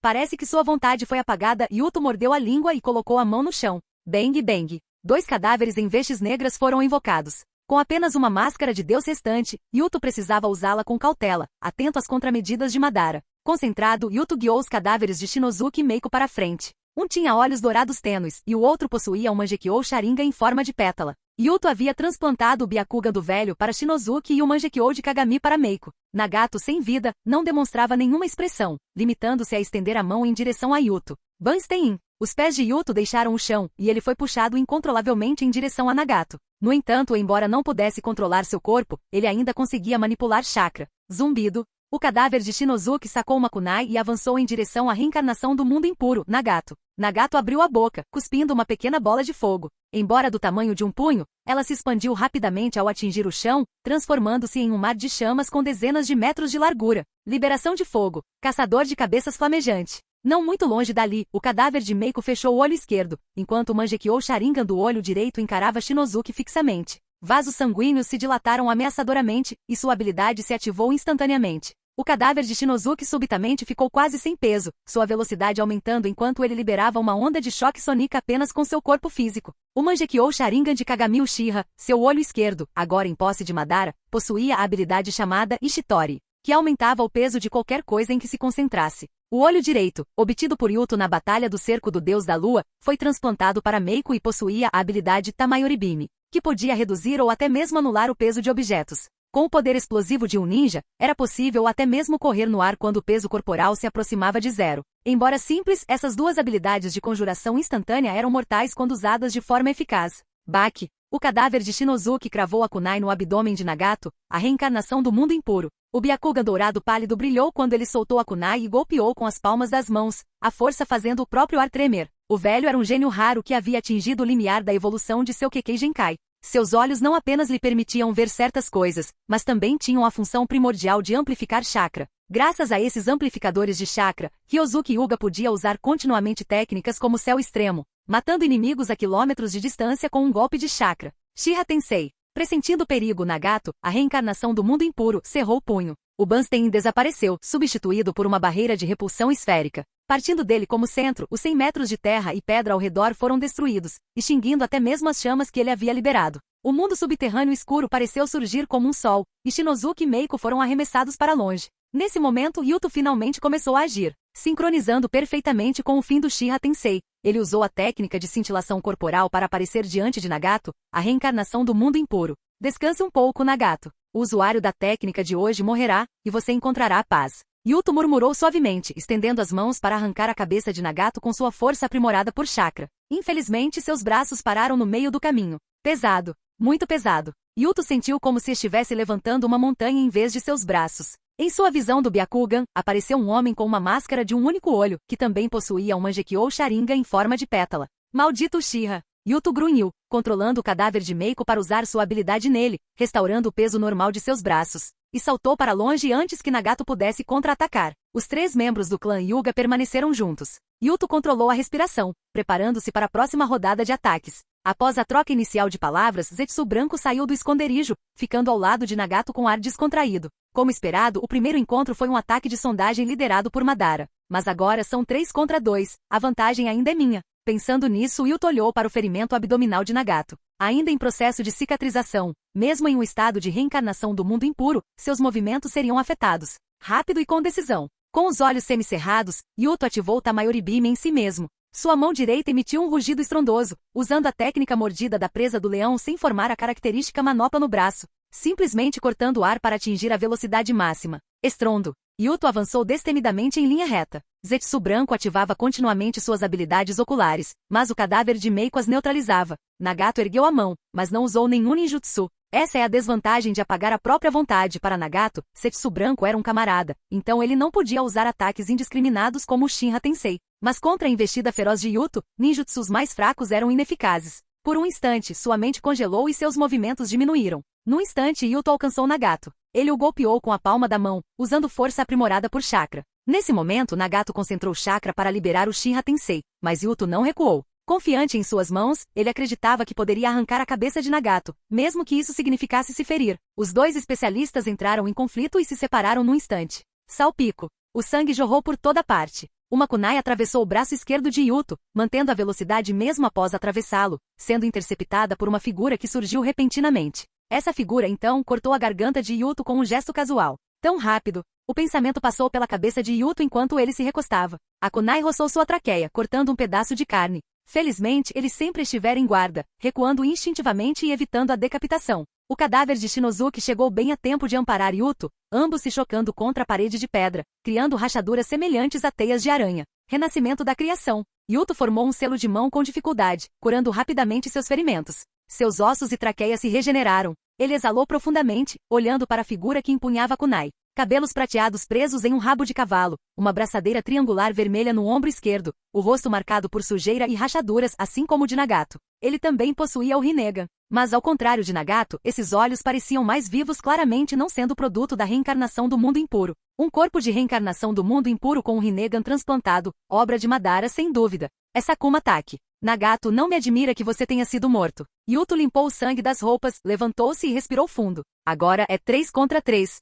Parece que sua vontade foi apagada. Yuto mordeu a língua e colocou a mão no chão. Bang, bang. 2 cadáveres em vestes negras foram invocados. Com apenas uma máscara de Deus restante, Yuto precisava usá-la com cautela, atento às contramedidas de Madara. Concentrado, Yuto guiou os cadáveres de Shinozuki e Meiko para a frente. Um tinha olhos dourados tênues, e o outro possuía um Mangekyou Sharingan em forma de pétala. Yuto havia transplantado o Byakugan do velho para Shinozuki e o Mangekyou de Kagami para Meiko. Nagato, sem vida, não demonstrava nenhuma expressão, limitando-se a estender a mão em direção a Yuto. Banstein! Os pés de Yuto deixaram o chão, e ele foi puxado incontrolavelmente em direção a Nagato. No entanto, embora não pudesse controlar seu corpo, ele ainda conseguia manipular chakra. Zumbido, o cadáver de Shinozuki sacou uma kunai e avançou em direção à reencarnação do mundo impuro, Nagato. Nagato abriu a boca, cuspindo uma pequena bola de fogo. Embora do tamanho de um punho, ela se expandiu rapidamente ao atingir o chão, transformando-se em um mar de chamas com dezenas de metros de largura. Liberação de fogo. Caçador de cabeças flamejante. Não muito longe dali, o cadáver de Meiko fechou o olho esquerdo, enquanto o Mangekyou Sharingan do olho direito encarava Shinozuki fixamente. Vasos sanguíneos se dilataram ameaçadoramente, e sua habilidade se ativou instantaneamente. O cadáver de Shinozuki subitamente ficou quase sem peso, sua velocidade aumentando enquanto ele liberava uma onda de choque sônica apenas com seu corpo físico. O Mangekyou Sharingan de Kagami Uchiha, seu olho esquerdo, agora em posse de Madara, possuía a habilidade chamada Ishitori, que aumentava o peso de qualquer coisa em que se concentrasse. O olho direito, obtido por Yuto na Batalha do Cerco do Deus da Lua, foi transplantado para Meiko e possuía a habilidade Tamayori-Beam, que podia reduzir ou até mesmo anular o peso de objetos. Com o poder explosivo de um ninja, era possível até mesmo correr no ar quando o peso corporal se aproximava de zero. Embora simples, essas duas habilidades de conjuração instantânea eram mortais quando usadas de forma eficaz. Baki, o cadáver de Shinozuki cravou a kunai no abdômen de Nagato, a reencarnação do mundo impuro. O Byakugan dourado pálido brilhou quando ele soltou a kunai e golpeou com as palmas das mãos, a força fazendo o próprio ar tremer. O velho era um gênio raro que havia atingido o limiar da evolução de seu Kekkei Genkai. Seus olhos não apenas lhe permitiam ver certas coisas, mas também tinham a função primordial de amplificar chakra. Graças a esses amplificadores de chakra, Ryozuki Hyuga podia usar continuamente técnicas como Céu Extremo, matando inimigos a quilômetros de distância com um golpe de chakra. Shiha Tensei. Pressentindo perigo, Nagato, a reencarnação do mundo impuro, cerrou o punho. O Banstein desapareceu, substituído por uma barreira de repulsão esférica. Partindo dele como centro, os 100 metros de terra e pedra ao redor foram destruídos, extinguindo até mesmo as chamas que ele havia liberado. O mundo subterrâneo escuro pareceu surgir como um sol, e Shinozuki e Meiko foram arremessados para longe. Nesse momento, Yuto finalmente começou a agir, sincronizando perfeitamente com o fim do Shiha Tensei. Ele usou a técnica de cintilação corporal para aparecer diante de Nagato, a reencarnação do mundo impuro. Descanse um pouco, Nagato. O usuário da técnica de hoje morrerá, e você encontrará a paz. Yuto murmurou suavemente, estendendo as mãos para arrancar a cabeça de Nagato com sua força aprimorada por chakra. Infelizmente, seus braços pararam no meio do caminho. Pesado. Muito pesado. Yuto sentiu como se estivesse levantando uma montanha em vez de seus braços. Em sua visão do Byakugan, apareceu um homem com uma máscara de um único olho, que também possuía um Mangekyou Sharingan em forma de pétala. Maldito Uchiha! Yuto grunhiu, controlando o cadáver de Meiko para usar sua habilidade nele, restaurando o peso normal de seus braços, e saltou para longe antes que Nagato pudesse contra-atacar. Os 3 membros do clã Hyuga permaneceram juntos. Yuto controlou a respiração, preparando-se para a próxima rodada de ataques. Após a troca inicial de palavras, Zetsu Branco saiu do esconderijo, ficando ao lado de Nagato com ar descontraído. Como esperado, o primeiro encontro foi um ataque de sondagem liderado por Madara. Mas agora são 3 contra 2, a vantagem ainda é minha. Pensando nisso, Yuto olhou para o ferimento abdominal de Nagato. Ainda em processo de cicatrização, mesmo em um estado de reencarnação do mundo impuro, seus movimentos seriam afetados. Rápido e com decisão. Com os olhos semicerrados, Yuto ativou o Tamayori-Beam em si mesmo. Sua mão direita emitiu um rugido estrondoso, usando a técnica mordida da presa do leão sem formar a característica manopla no braço, simplesmente cortando o ar para atingir a velocidade máxima. Estrondo. Yuto avançou destemidamente em linha reta. Zetsu Branco ativava continuamente suas habilidades oculares, mas o cadáver de Meiko as neutralizava. Nagato ergueu a mão, mas não usou nenhum ninjutsu. Essa é a desvantagem de apagar a própria vontade. Para Nagato, Zetsu Branco era um camarada, então ele não podia usar ataques indiscriminados como o Shinra Tensei. Mas contra a investida feroz de Yuto, ninjutsus mais fracos eram ineficazes. Por um instante, sua mente congelou e seus movimentos diminuíram. Num instante, Yuto alcançou Nagato. Ele o golpeou com a palma da mão, usando força aprimorada por chakra. Nesse momento, Nagato concentrou chakra para liberar o Shinra Tensei, mas Yuto não recuou. Confiante em suas mãos, ele acreditava que poderia arrancar a cabeça de Nagato, mesmo que isso significasse se ferir. Os 2 especialistas entraram em conflito e se separaram num instante. Salpico. O sangue jorrou por toda parte. Uma kunai atravessou o braço esquerdo de Yuto, mantendo a velocidade mesmo após atravessá-lo, sendo interceptada por uma figura que surgiu repentinamente. Essa figura então cortou a garganta de Yuto com um gesto casual. Tão rápido. O pensamento passou pela cabeça de Yuto enquanto ele se recostava. A kunai roçou sua traqueia, cortando um pedaço de carne. Felizmente, ele sempre estivera em guarda, recuando instintivamente e evitando a decapitação. O cadáver de Shinozuki chegou bem a tempo de amparar Yuto, ambos se chocando contra a parede de pedra, criando rachaduras semelhantes a teias de aranha. Renascimento da criação. Yuto formou um selo de mão com dificuldade, curando rapidamente seus ferimentos. Seus ossos e traqueia se regeneraram. Ele exalou profundamente, olhando para a figura que empunhava a kunai. Cabelos prateados presos em um rabo de cavalo, uma braçadeira triangular vermelha no ombro esquerdo, o rosto marcado por sujeira e rachaduras assim como o de Nagato. Ele também possuía o Rinnegan. Mas ao contrário de Nagato, esses olhos pareciam mais vivos, claramente não sendo produto da reencarnação do mundo impuro. Um corpo de reencarnação do mundo impuro com o Rinnegan transplantado, obra de Madara sem dúvida. É Sakuma Taki. Nagato, não me admira que você tenha sido morto. Yuto limpou o sangue das roupas, levantou-se e respirou fundo. Agora é 3 contra 3.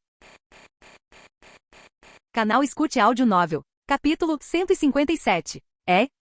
Canal Escute Áudio Novel. Capítulo 157.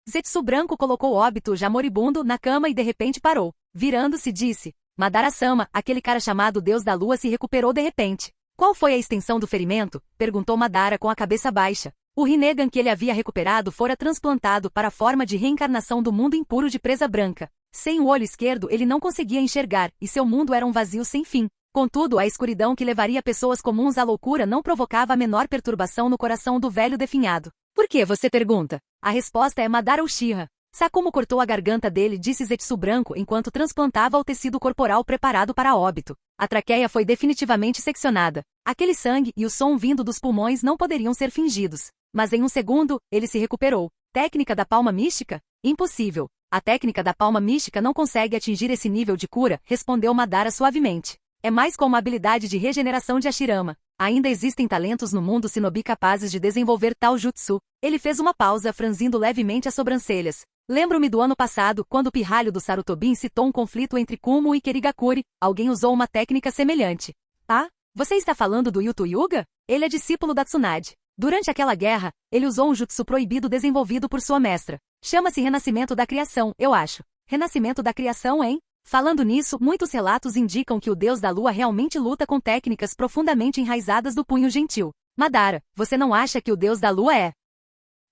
Zetsu Branco colocou Obito já moribundo na cama e de repente parou. Virando-se disse: Madara-sama, aquele cara chamado Deus da Lua se recuperou de repente. Qual foi a extensão do ferimento? Perguntou Madara com a cabeça baixa. O Rinnegan que ele havia recuperado fora transplantado para a forma de reencarnação do mundo impuro de Presa Branca. Sem o olho esquerdo ele não conseguia enxergar, e seu mundo era um vazio sem fim. Contudo, a escuridão que levaria pessoas comuns à loucura não provocava a menor perturbação no coração do velho definhado. Por que, você pergunta? A resposta é Madara Uchiha. Sakuma cortou a garganta dele, disse Zetsu Branco enquanto transplantava o tecido corporal preparado para Obito. A traqueia foi definitivamente seccionada. Aquele sangue e o som vindo dos pulmões não poderiam ser fingidos. Mas em um segundo, ele se recuperou. Técnica da palma mística? Impossível. A técnica da palma mística não consegue atingir esse nível de cura, respondeu Madara suavemente. É mais como a habilidade de regeneração de Hashirama. Ainda existem talentos no mundo shinobi capazes de desenvolver tal jutsu. Ele fez uma pausa, franzindo levemente as sobrancelhas. Lembro-me do ano passado, quando o pirralho do Sarutobin citou um conflito entre Kumo e Kerigakuri, alguém usou uma técnica semelhante. Ah, você está falando do Yuto Hyuga? Ele é discípulo da Tsunade. Durante aquela guerra, ele usou um jutsu proibido desenvolvido por sua mestra. Chama-se Renascimento da Criação, eu acho. Renascimento da Criação, hein? Falando nisso, muitos relatos indicam que o Deus da Lua realmente luta com técnicas profundamente enraizadas do punho gentil. Madara, você não acha que o Deus da Lua é?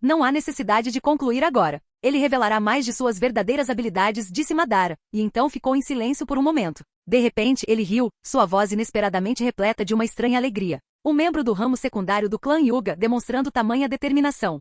Não há necessidade de concluir agora. Ele revelará mais de suas verdadeiras habilidades, disse Madara, e então ficou em silêncio por um momento. De repente, ele riu, sua voz inesperadamente repleta de uma estranha alegria. Um membro do ramo secundário do clã Hyuga demonstrando tamanha determinação.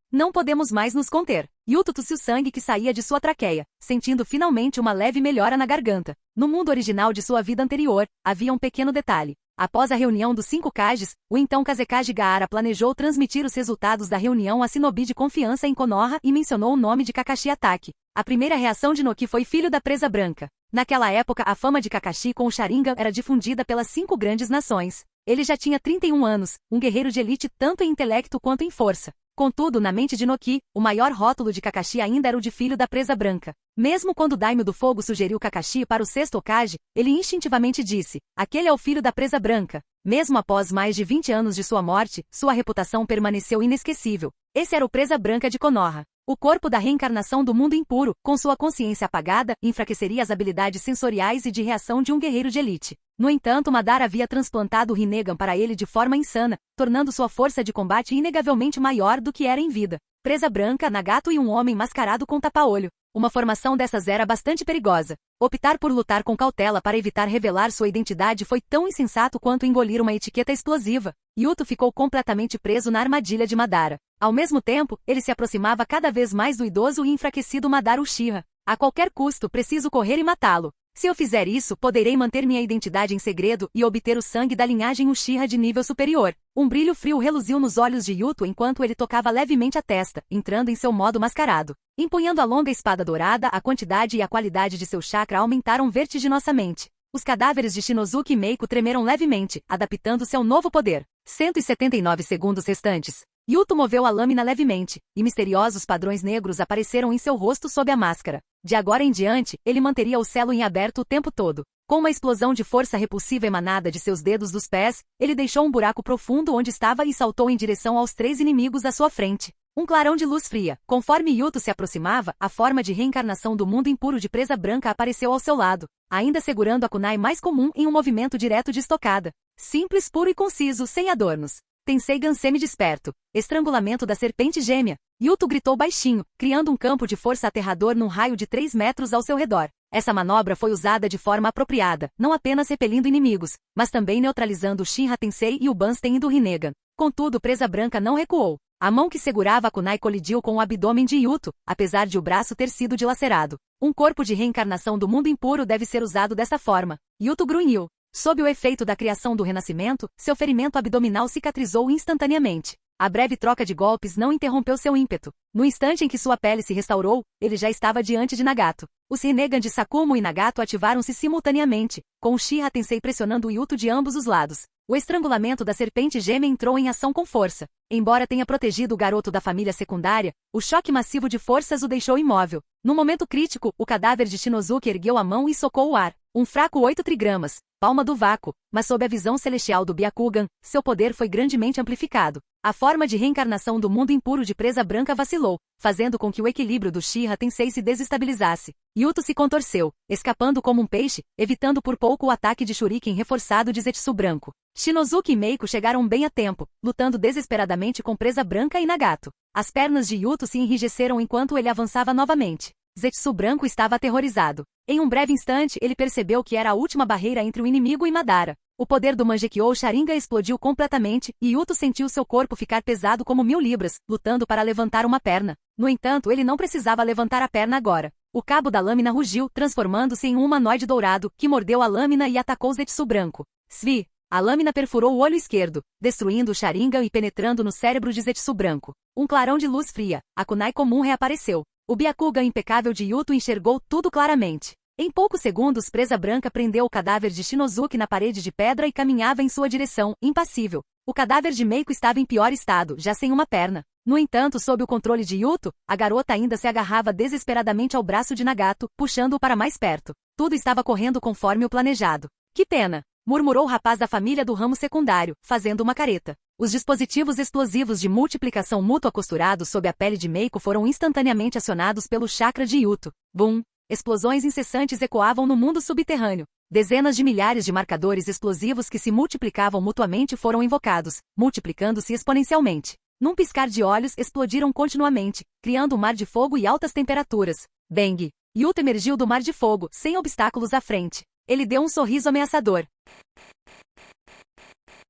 Não podemos mais nos conter. Yuto tossiu sangue que saía de sua traqueia, sentindo finalmente uma leve melhora na garganta. No mundo original de sua vida anterior, havia um pequeno detalhe. Após a reunião dos 5 Kages, o então Kazekage Gaara planejou transmitir os resultados da reunião a shinobi de confiança em Konoha e mencionou o nome de Kakashi Atake. A primeira reação de Noki foi filho da Presa Branca. Naquela época, a fama de Kakashi com o Sharingan era difundida pelas 5 grandes nações. Ele já tinha 31 anos, um guerreiro de elite tanto em intelecto quanto em força. Contudo, na mente de Noki, o maior rótulo de Kakashi ainda era o de filho da Presa Branca. Mesmo quando o Daimyo do Fogo sugeriu Kakashi para o 6º Hokage, ele instintivamente disse: aquele é o filho da Presa Branca. Mesmo após mais de 20 anos de sua morte, sua reputação permaneceu inesquecível. Esse era o Presa Branca de Konoha. O corpo da reencarnação do mundo impuro, com sua consciência apagada, enfraqueceria as habilidades sensoriais e de reação de um guerreiro de elite. No entanto, Madara havia transplantado o Rinnegan para ele de forma insana, tornando sua força de combate inegavelmente maior do que era em vida. Presa Branca, Nagato e um homem mascarado com tapa-olho. Uma formação dessas era bastante perigosa. Optar por lutar com cautela para evitar revelar sua identidade foi tão insensato quanto engolir uma etiqueta explosiva. Yuto ficou completamente preso na armadilha de Madara. Ao mesmo tempo, ele se aproximava cada vez mais do idoso e enfraquecido Madara Uchiha. A qualquer custo, preciso correr e matá-lo. Se eu fizer isso, poderei manter minha identidade em segredo e obter o sangue da linhagem Uchiha de nível superior. Um brilho frio reluziu nos olhos de Yuto enquanto ele tocava levemente a testa, entrando em seu modo mascarado. Empunhando a longa espada dourada, a quantidade e a qualidade de seu chakra aumentaram vertiginosamente. Os cadáveres de Shinozuki e Meiko tremeram levemente, adaptando-se ao novo poder. 179 segundos restantes. Yuto moveu a lâmina levemente, e misteriosos padrões negros apareceram em seu rosto sob a máscara. De agora em diante, ele manteria o selo em aberto o tempo todo. Com uma explosão de força repulsiva emanada de seus dedos dos pés, ele deixou um buraco profundo onde estava e saltou em direção aos 3 inimigos à sua frente. Um clarão de luz fria. Conforme Yuto se aproximava, a forma de reencarnação do mundo impuro de Presa Branca apareceu ao seu lado, ainda segurando a kunai mais comum em um movimento direto de estocada. Simples, puro e conciso, sem adornos. Tenseigan semi-desperto. Estrangulamento da serpente gêmea. Yuto gritou baixinho, criando um campo de força aterrador num raio de 3 metros ao seu redor. Essa manobra foi usada de forma apropriada, não apenas repelindo inimigos, mas também neutralizando o Shinra Tensei e o Bansten do Rinnegan. Contudo, Presa Branca não recuou. A mão que segurava a kunai colidiu com o abdômen de Yuto, apesar de o braço ter sido dilacerado. Um corpo de reencarnação do mundo impuro deve ser usado dessa forma. Yuto grunhiu. Sob o efeito da criação do renascimento, seu ferimento abdominal cicatrizou instantaneamente. A breve troca de golpes não interrompeu seu ímpeto. No instante em que sua pele se restaurou, ele já estava diante de Nagato. Os Rinnegan de Sakumo e Nagato ativaram-se simultaneamente, com o Shinra Tensei pressionando o Yuto de ambos os lados. O estrangulamento da serpente gêmea entrou em ação com força. Embora tenha protegido o garoto da família secundária, o choque massivo de forças o deixou imóvel. No momento crítico, o cadáver de Shinozuki ergueu a mão e socou o ar. Um fraco 8 trigramas, palma do vácuo, mas sob a visão celestial do Byakugan, seu poder foi grandemente amplificado. A forma de reencarnação do mundo impuro de Presa Branca vacilou, fazendo com que o equilíbrio do Shinra Tensei se desestabilizasse. Yuto se contorceu, escapando como um peixe, evitando por pouco o ataque de Shuriken reforçado de Zetsu Branco. Shinozuki e Meiko chegaram bem a tempo, lutando desesperadamente com Presa Branca e Nagato. As pernas de Yuto se enrijeceram enquanto ele avançava novamente. Zetsu Branco estava aterrorizado. Em um breve instante, ele percebeu que era a última barreira entre o inimigo e Madara. O poder do Mangekyou Sharingan explodiu completamente, e Yuto sentiu seu corpo ficar pesado como 1000 libras, lutando para levantar uma perna. No entanto, ele não precisava levantar a perna agora. O cabo da lâmina rugiu, transformando-se em um humanoide dourado, que mordeu a lâmina e atacou Zetsu Branco. Svi! A lâmina perfurou o olho esquerdo, destruindo o Sharingan e penetrando no cérebro de Zetsu Branco. Um clarão de luz fria. A kunai comum reapareceu. O Byakugan impecável de Yuto enxergou tudo claramente. Em poucos segundos, Presa Branca prendeu o cadáver de Shinozuki na parede de pedra e caminhava em sua direção, impassível. O cadáver de Meiko estava em pior estado, já sem uma perna. No entanto, sob o controle de Yuto, a garota ainda se agarrava desesperadamente ao braço de Nagato, puxando-o para mais perto. Tudo estava correndo conforme o planejado. Que pena! Murmurou o rapaz da família do ramo secundário, fazendo uma careta. Os dispositivos explosivos de multiplicação mútua costurados sob a pele de Meiko foram instantaneamente acionados pelo chakra de Yuto. Bum! Explosões incessantes ecoavam no mundo subterrâneo. Dezenas de milhares de marcadores explosivos que se multiplicavam mutuamente foram invocados, multiplicando-se exponencialmente. Num piscar de olhos, explodiram continuamente, criando um mar de fogo e altas temperaturas. Bang! Yuto emergiu do mar de fogo, sem obstáculos à frente. Ele deu um sorriso ameaçador.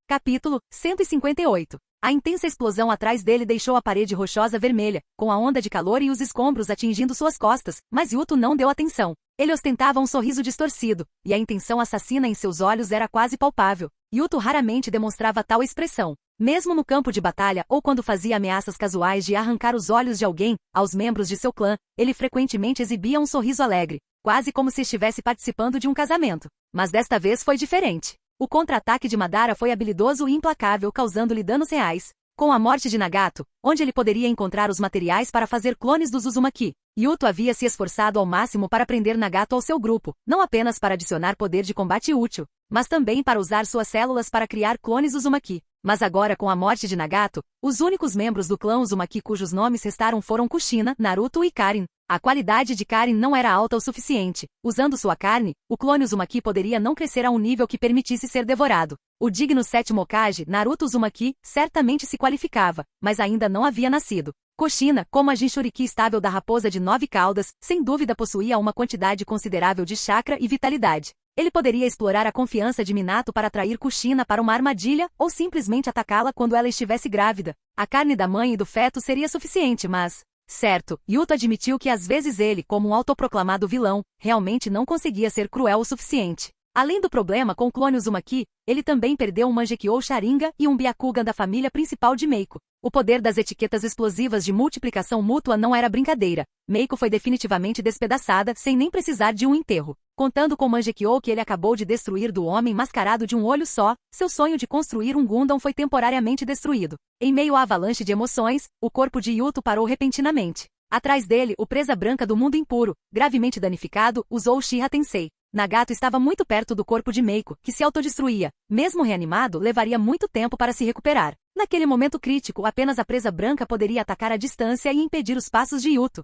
Capítulo 158. A intensa explosão atrás dele deixou a parede rochosa vermelha, com a onda de calor e os escombros atingindo suas costas, mas Yuto não deu atenção. Ele ostentava um sorriso distorcido, e a intenção assassina em seus olhos era quase palpável. Yuto raramente demonstrava tal expressão. Mesmo no campo de batalha ou quando fazia ameaças casuais de arrancar os olhos de alguém, aos membros de seu clã, ele frequentemente exibia um sorriso alegre, quase como se estivesse participando de um casamento. Mas desta vez foi diferente. O contra-ataque de Madara foi habilidoso e implacável, causando-lhe danos reais. Com a morte de Nagato, onde ele poderia encontrar os materiais para fazer clones dos Uzumaki, Yuto havia se esforçado ao máximo para prender Nagato ao seu grupo, não apenas para adicionar poder de combate útil, mas também para usar suas células para criar clones Uzumaki. Mas agora, com a morte de Nagato, os únicos membros do clã Uzumaki cujos nomes restaram foram Kushina, Naruto e Karin. A qualidade de Karin não era alta o suficiente. Usando sua carne, o clone Uzumaki poderia não crescer a um nível que permitisse ser devorado. O digno 7º Hokage, Naruto Uzumaki, certamente se qualificava, mas ainda não havia nascido. Kushina, como a Jinchuriki estável da raposa de 9 caudas, sem dúvida possuía uma quantidade considerável de chakra e vitalidade. Ele poderia explorar a confiança de Minato para atrair Kushina para uma armadilha ou simplesmente atacá-la quando ela estivesse grávida. A carne da mãe e do feto seria suficiente, mas... Certo, Yuto admitiu que às vezes ele, como um autoproclamado vilão, realmente não conseguia ser cruel o suficiente. Além do problema com o clone Uzumaki, ele também perdeu um Mangekyou Sharingan e um Byakugan da família principal de Meiko. O poder das etiquetas explosivas de multiplicação mútua não era brincadeira. Meiko foi definitivamente despedaçada sem nem precisar de um enterro. Contando com o Mangekyou que ele acabou de destruir do homem mascarado de um olho só, seu sonho de construir um Gundam foi temporariamente destruído. Em meio à avalanche de emoções, o corpo de Yuto parou repentinamente. Atrás dele, o Presa Branca do mundo impuro, gravemente danificado, usou o Shinra Tensei. Nagato estava muito perto do corpo de Meiko, que se autodestruía. Mesmo reanimado, levaria muito tempo para se recuperar. naquele momento crítico apenas a presa branca poderia atacar à distância e impedir os passos de Yuto.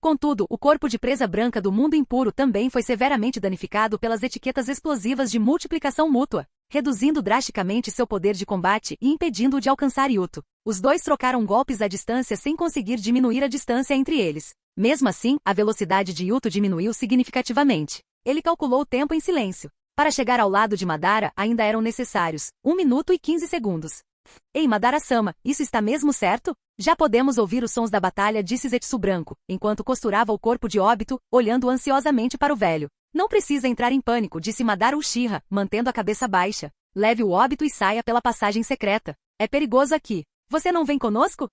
Contudo, o corpo de presa branca do mundo impuro também foi severamente danificado pelas etiquetas explosivas de multiplicação mútua, reduzindo drasticamente seu poder de combate e impedindo-o de alcançar Yuto. Os dois trocaram golpes à distância sem conseguir diminuir a distância entre eles. Mesmo assim, a velocidade de Yuto diminuiu significativamente. Ele calculou o tempo em silêncio. Para chegar ao lado de Madara, ainda eram necessários 1 minuto e 15 segundos. Ei, Madara-sama, isso está mesmo certo? Já podemos ouvir os sons da batalha, disse Zetsu Branco, enquanto costurava o corpo de Obito, olhando ansiosamente para o velho. Não precisa entrar em pânico, disse Madara Uchiha, mantendo a cabeça baixa. Leve o Obito e saia pela passagem secreta. É perigoso aqui. Você não vem conosco?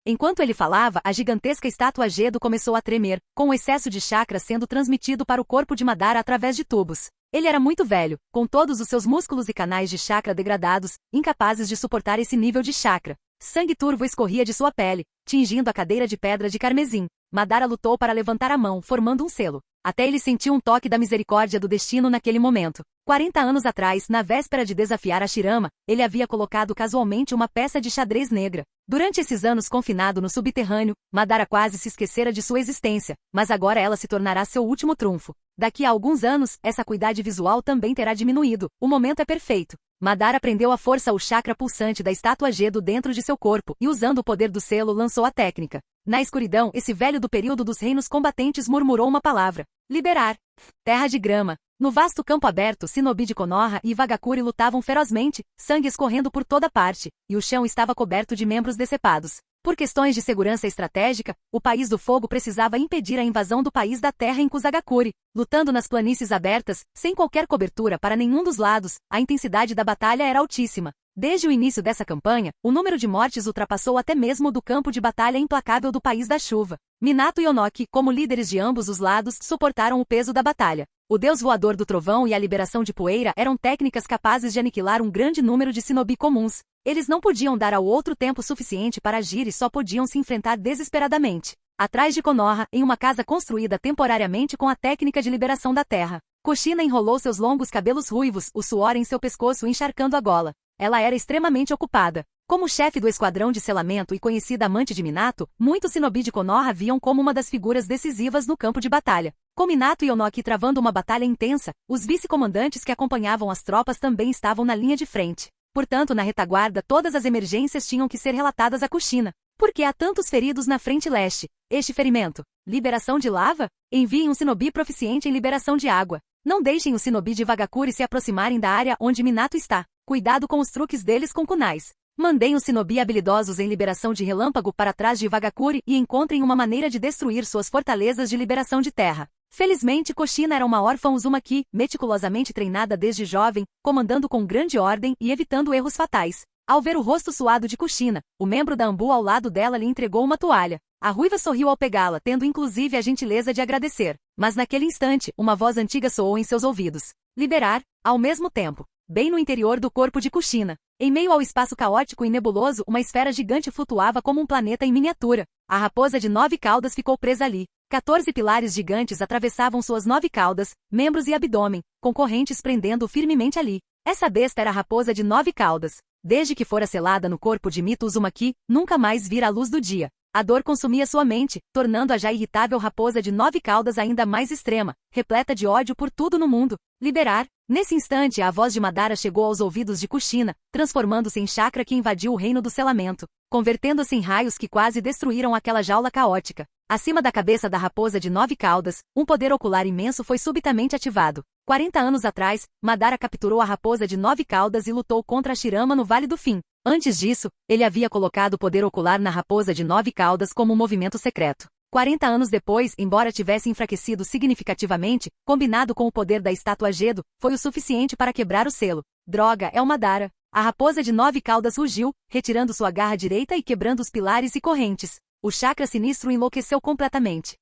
Enquanto ele falava, a gigantesca estátua Gedo começou a tremer, com o excesso de chakra sendo transmitido para o corpo de Madara através de tubos. Ele era muito velho, com todos os seus músculos e canais de chakra degradados, incapazes de suportar esse nível de chakra. Sangue turvo escorria de sua pele, tingindo a cadeira de pedra de carmesim. Madara lutou para levantar a mão, formando um selo. Até ele sentiu um toque da misericórdia do destino naquele momento. 40 anos atrás, na véspera de desafiar a Shirama, ele havia colocado casualmente uma peça de xadrez negra. Durante esses anos confinado no subterrâneo, Madara quase se esquecera de sua existência, mas agora ela se tornará seu último trunfo. Daqui a alguns anos, essa acuidade visual também terá diminuído. O momento é perfeito. Madara prendeu à força o chakra pulsante da estátua Gedo dentro de seu corpo e, usando o poder do selo, lançou a técnica. Na escuridão, esse velho do período dos reinos combatentes murmurou uma palavra. Liberar. Terra de grama. No vasto campo aberto, Shinobi de Konoha e Wagakure lutavam ferozmente, sangue escorrendo por toda parte, e o chão estava coberto de membros decepados. Por questões de segurança estratégica, o País do Fogo precisava impedir a invasão do País da Terra em Kusagakure. Lutando nas planícies abertas, sem qualquer cobertura para nenhum dos lados, a intensidade da batalha era altíssima. Desde o início dessa campanha, o número de mortes ultrapassou até mesmo o do campo de batalha implacável do País da Chuva. Minato e Onoki, como líderes de ambos os lados, suportaram o peso da batalha. O deus voador do trovão e a liberação de poeira eram técnicas capazes de aniquilar um grande número de shinobi comuns. Eles não podiam dar ao outro tempo suficiente para agir e só podiam se enfrentar desesperadamente. Atrás de Konoha, em uma casa construída temporariamente com a técnica de liberação da terra, Kushina enrolou seus longos cabelos ruivos, o suor em seu pescoço encharcando a gola. Ela era extremamente ocupada. Como chefe do esquadrão de selamento e conhecida amante de Minato, muitos shinobi de Konoha viam como uma das figuras decisivas no campo de batalha. Com Minato e Onoki travando uma batalha intensa, os vice-comandantes que acompanhavam as tropas também estavam na linha de frente. Portanto, na retaguarda, todas as emergências tinham que ser relatadas a Kushina. Por que há tantos feridos na frente leste? Este ferimento. Liberação de lava? Enviem um shinobi proficiente em liberação de água. Não deixem os shinobi de Wagakure se aproximarem da área onde Minato está. Cuidado com os truques deles com kunais. Mandem os shinobi habilidosos em liberação de relâmpago para trás de Wagakure e encontrem uma maneira de destruir suas fortalezas de liberação de terra. Felizmente, Kushina era uma órfã Uzumaki, meticulosamente treinada desde jovem, comandando com grande ordem e evitando erros fatais. Ao ver o rosto suado de Kushina, o membro da Anbu ao lado dela lhe entregou uma toalha. A ruiva sorriu ao pegá-la, tendo inclusive a gentileza de agradecer. Mas naquele instante, uma voz antiga soou em seus ouvidos. Liberar, ao mesmo tempo. Bem no interior do corpo de Kushina. Em meio ao espaço caótico e nebuloso, uma esfera gigante flutuava como um planeta em miniatura. A raposa de 9 caudas ficou presa ali. 14 pilares gigantes atravessavam suas 9 caudas, membros e abdômen, com correntes prendendo-o firmemente ali. Essa besta era a raposa de 9 caudas. Desde que fora selada no corpo de Mito Uzumaki, nunca mais vira a luz do dia. A dor consumia sua mente, tornando a já irritável raposa de 9 caudas ainda mais extrema, repleta de ódio por tudo no mundo. Liberar. Nesse instante, a voz de Madara chegou aos ouvidos de Kushina, transformando-se em chakra que invadiu o reino do selamento, convertendo-se em raios que quase destruíram aquela jaula caótica. Acima da cabeça da raposa de 9 caudas, um poder ocular imenso foi subitamente ativado. 40 anos atrás, Madara capturou a raposa de 9 caudas e lutou contra a Shirama no Vale do Fim. Antes disso, ele havia colocado o poder ocular na raposa de 9 caudas como um movimento secreto. 40 anos depois, embora tivesse enfraquecido significativamente, combinado com o poder da estátua Gedo, foi o suficiente para quebrar o selo. Droga, é o Madara. A raposa de 9 caudas rugiu, retirando sua garra direita e quebrando os pilares e correntes. O chakra sinistro enlouqueceu completamente.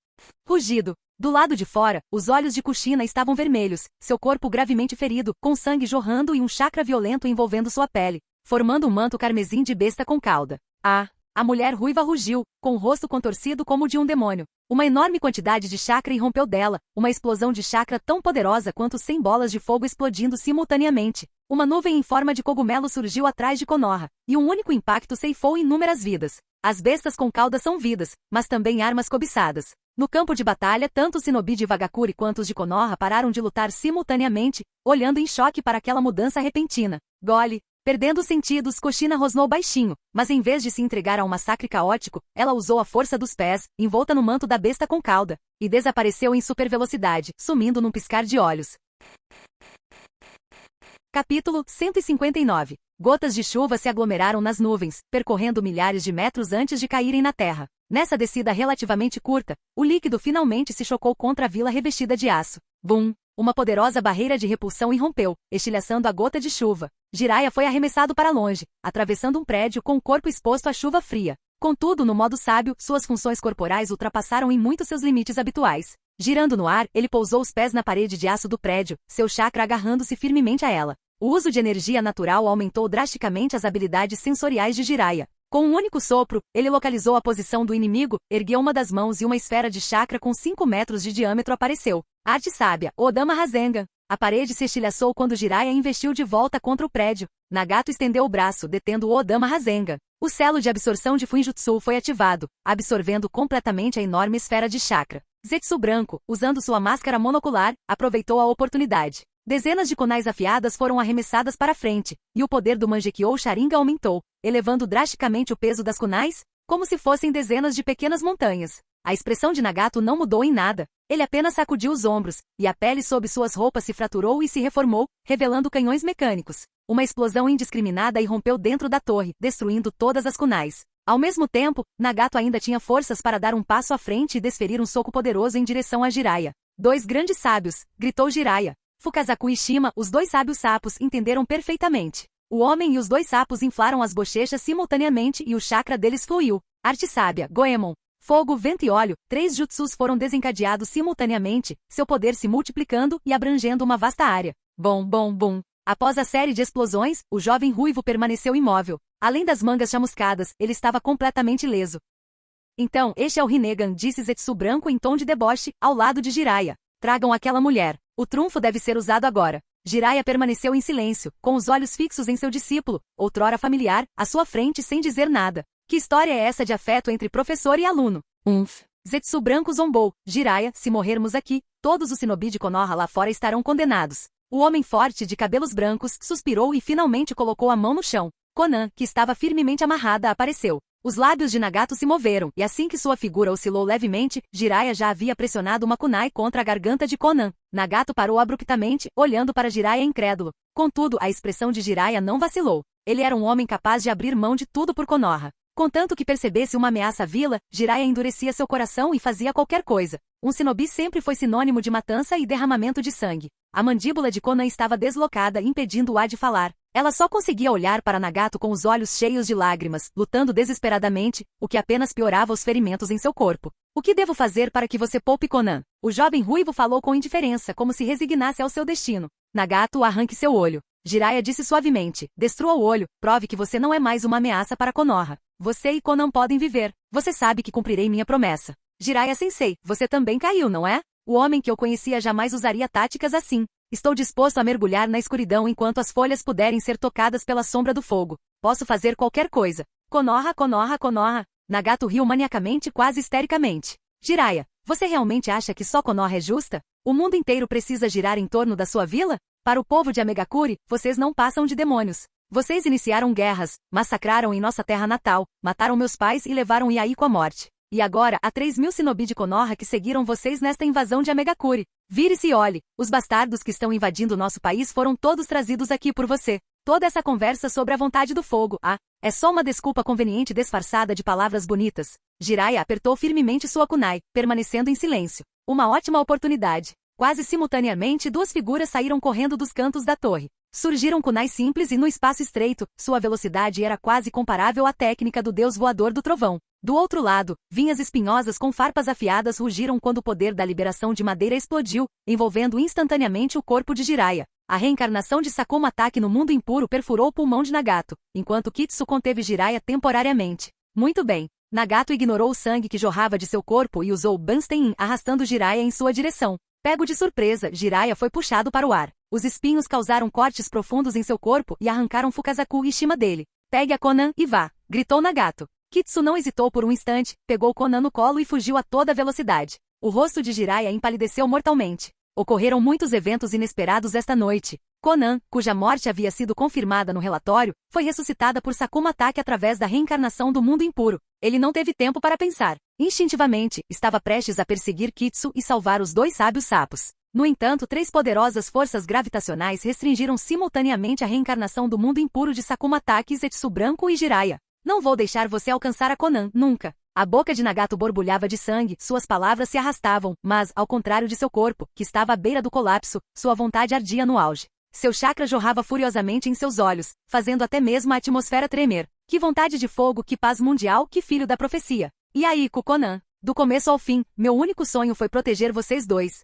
Rugido. Do lado de fora, os olhos de Kushina estavam vermelhos, seu corpo gravemente ferido, com sangue jorrando e um chakra violento envolvendo sua pele, formando um manto carmesim de besta com cauda. A mulher ruiva rugiu, com o rosto contorcido como o de um demônio. Uma enorme quantidade de chakra irrompeu dela, uma explosão de chakra tão poderosa quanto 100 bolas de fogo explodindo simultaneamente. Uma nuvem em forma de cogumelo surgiu atrás de Konoha, e um único impacto ceifou inúmeras vidas. As bestas com cauda são vidas, mas também armas cobiçadas. No campo de batalha, tanto os shinobi de Wagakure quanto os de Konoha pararam de lutar simultaneamente, olhando em choque para aquela mudança repentina. Gole. Perdendo os sentidos, Kushina rosnou baixinho, mas em vez de se entregar a um massacre caótico, ela usou a força dos pés, envolta no manto da besta com cauda, e desapareceu em supervelocidade, sumindo num piscar de olhos. Capítulo 159. Gotas de chuva se aglomeraram nas nuvens, percorrendo milhares de metros antes de caírem na terra. Nessa descida relativamente curta, o líquido finalmente se chocou contra a vila revestida de aço. Bum! Uma poderosa barreira de repulsão irrompeu, estilhaçando a gota de chuva. Jiraiya foi arremessado para longe, atravessando um prédio com o corpo exposto à chuva fria. Contudo, no modo sábio, suas funções corporais ultrapassaram em muito seus limites habituais. Girando no ar, ele pousou os pés na parede de aço do prédio, seu chakra agarrando-se firmemente a ela. O uso de energia natural aumentou drasticamente as habilidades sensoriais de Jiraiya. Com um único sopro, ele localizou a posição do inimigo, ergueu uma das mãos e uma esfera de chakra com 5 metros de diâmetro apareceu. Arte sábia, Odama Rasengan. A parede se estilhaçou quando Jiraiya investiu de volta contra o prédio. Nagato estendeu o braço, detendo o Odama Rasengan. O selo de absorção de Fuinjutsu foi ativado, absorvendo completamente a enorme esfera de chakra. Zetsu branco, usando sua máscara monocular, aproveitou a oportunidade. Dezenas de kunais afiadas foram arremessadas para frente, e o poder do Mangekyou Sharingan aumentou, elevando drasticamente o peso das kunais, como se fossem dezenas de pequenas montanhas. A expressão de Nagato não mudou em nada. Ele apenas sacudiu os ombros, e a pele sob suas roupas se fraturou e se reformou, revelando canhões mecânicos. Uma explosão indiscriminada irrompeu dentro da torre, destruindo todas as kunais. Ao mesmo tempo, Nagato ainda tinha forças para dar um passo à frente e desferir um soco poderoso em direção a Jiraiya. Dois grandes sábios, gritou Jiraiya. Fukazaku e Shima, os dois sábios sapos, entenderam perfeitamente. O homem e os dois sapos inflaram as bochechas simultaneamente e o chakra deles fluiu. Arte sábia, Goemon. Fogo, vento e óleo, 3 jutsus foram desencadeados simultaneamente, seu poder se multiplicando e abrangendo uma vasta área. Bom, bom, bom. Após a série de explosões, o jovem ruivo permaneceu imóvel. Além das mangas chamuscadas, ele estava completamente ileso. Então, este é o Rinnegan, disse Zetsu branco em tom de deboche, ao lado de Jiraiya. Tragam aquela mulher. O trunfo deve ser usado agora. Jiraiya permaneceu em silêncio, com os olhos fixos em seu discípulo, outrora familiar, à sua frente sem dizer nada. Que história é essa de afeto entre professor e aluno? Zetsu branco zombou. Jiraiya, se morrermos aqui, todos os shinobi de Konoha lá fora estarão condenados. O homem forte de cabelos brancos suspirou e finalmente colocou a mão no chão. Konan, que estava firmemente amarrada, apareceu. Os lábios de Nagato se moveram, e assim que sua figura oscilou levemente, Jiraiya já havia pressionado uma kunai contra a garganta de Konan. Nagato parou abruptamente, olhando para Jiraiya incrédulo. Contudo, a expressão de Jiraiya não vacilou. Ele era um homem capaz de abrir mão de tudo por Konoha. Contanto que percebesse uma ameaça à vila, Jiraiya endurecia seu coração e fazia qualquer coisa. Um shinobi sempre foi sinônimo de matança e derramamento de sangue. A mandíbula de Konan estava deslocada, impedindo-a de falar. Ela só conseguia olhar para Nagato com os olhos cheios de lágrimas, lutando desesperadamente, o que apenas piorava os ferimentos em seu corpo. O que devo fazer para que você poupe Konan? O jovem ruivo falou com indiferença, como se resignasse ao seu destino. Nagato, arranque seu olho. Jiraiya disse suavemente, destrua o olho, prove que você não é mais uma ameaça para Konoha. Você e Konan podem viver. Você sabe que cumprirei minha promessa. Jiraiya-sensei, você também caiu, não é? O homem que eu conhecia jamais usaria táticas assim. Estou disposto a mergulhar na escuridão enquanto as folhas puderem ser tocadas pela sombra do fogo. Posso fazer qualquer coisa. Konoha, Konoha, Konoha. Nagato riu maniacamente, quase histericamente. Jiraiya, você realmente acha que só Konoha é justa? O mundo inteiro precisa girar em torno da sua vila? Para o povo de Amegakure, vocês não passam de demônios. Vocês iniciaram guerras, massacraram em nossa terra natal, mataram meus pais e levaram Yaiko à morte. E agora, há 3.000 shinobi de Konoha que seguiram vocês nesta invasão de Amegakure. Vire-se e olhe, os bastardos que estão invadindo nosso país foram todos trazidos aqui por você. Toda essa conversa sobre a vontade do fogo, é só uma desculpa conveniente disfarçada de palavras bonitas. Jiraiya apertou firmemente sua kunai, permanecendo em silêncio. Uma ótima oportunidade. Quase simultaneamente, 2 figuras saíram correndo dos cantos da torre. Surgiram kunais simples e no espaço estreito, sua velocidade era quase comparável à técnica do deus voador do trovão. Do outro lado, vinhas espinhosas com farpas afiadas rugiram quando o poder da liberação de madeira explodiu, envolvendo instantaneamente o corpo de Jiraiya. A reencarnação de Sakuma Taki no mundo impuro perfurou o pulmão de Nagato, enquanto Kitsu conteve Jiraiya temporariamente. Muito bem. Nagato ignorou o sangue que jorrava de seu corpo e usou Banstein arrastando Jiraiya em sua direção. Pego de surpresa, Jiraiya foi puxado para o ar. Os espinhos causaram cortes profundos em seu corpo e arrancaram Fukazaku Ishima dele. Pegue a Conan e vá, gritou Nagato. Kitsu não hesitou por um instante, pegou Conan no colo e fugiu a toda velocidade. O rosto de Jiraiya empalideceu mortalmente. Ocorreram muitos eventos inesperados esta noite. Conan, cuja morte havia sido confirmada no relatório, foi ressuscitada por Sakuma Taki através da reencarnação do mundo impuro. Ele não teve tempo para pensar. Instintivamente, estava prestes a perseguir Kitsu e salvar os dois sábios sapos. No entanto, 3 poderosas forças gravitacionais restringiram simultaneamente a reencarnação do mundo impuro de Sakuma Taki, Zetsu Branco e Jiraiya. Não vou deixar você alcançar a Conan, nunca. A boca de Nagato borbulhava de sangue, suas palavras se arrastavam, mas, ao contrário de seu corpo, que estava à beira do colapso, sua vontade ardia no auge. Seu chakra jorrava furiosamente em seus olhos, fazendo até mesmo a atmosfera tremer. Que vontade de fogo, que paz mundial, que filho da profecia. E aí, Conan? Do começo ao fim, meu único sonho foi proteger vocês dois.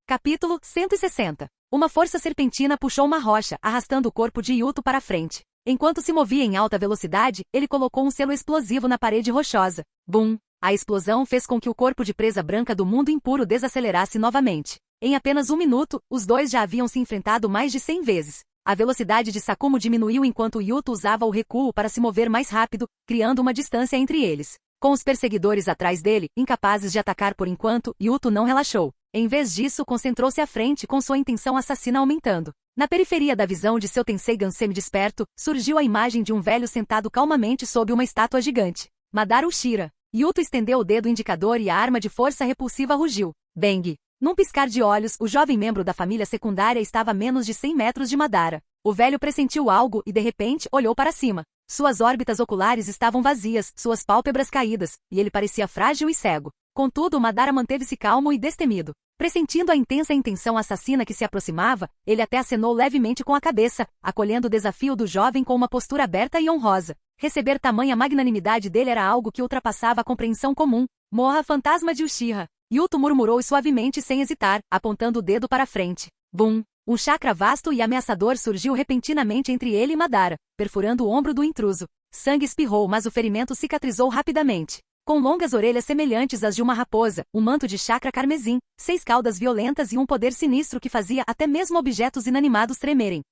Capítulo 160. Uma força serpentina puxou uma rocha, arrastando o corpo de Yuto para a frente. Enquanto se movia em alta velocidade, ele colocou um selo explosivo na parede rochosa. Bum! A explosão fez com que o corpo de presa branca do mundo impuro desacelerasse novamente. Em apenas 1 minuto, os dois já haviam se enfrentado mais de 100 vezes. A velocidade de Sakumo diminuiu enquanto Yuto usava o recuo para se mover mais rápido, criando uma distância entre eles. Com os perseguidores atrás dele, incapazes de atacar por enquanto, Yuto não relaxou. Em vez disso, concentrou-se à frente com sua intenção assassina aumentando. Na periferia da visão de seu Tenseigan semi-desperto, surgiu a imagem de um velho sentado calmamente sob uma estátua gigante. Madara Ushira. Yuto estendeu o dedo indicador e a arma de força repulsiva rugiu. Bang! Num piscar de olhos, o jovem membro da família secundária estava a menos de 100 metros de Madara. O velho pressentiu algo e de repente olhou para cima. Suas órbitas oculares estavam vazias, suas pálpebras caídas, e ele parecia frágil e cego. Contudo, Madara manteve-se calmo e destemido. Pressentindo a intensa intenção assassina que se aproximava, ele até acenou levemente com a cabeça, acolhendo o desafio do jovem com uma postura aberta e honrosa. Receber tamanha magnanimidade dele era algo que ultrapassava a compreensão comum. Morra, fantasma de Uchiha! Yuto murmurou suavemente sem hesitar, apontando o dedo para frente. Bum! Um chakra vasto e ameaçador surgiu repentinamente entre ele e Madara, perfurando o ombro do intruso. Sangue espirrou, mas o ferimento cicatrizou rapidamente. Com longas orelhas semelhantes às de uma raposa, um manto de chakra carmesim, 6 caudas violentas e um poder sinistro que fazia até mesmo objetos inanimados tremerem.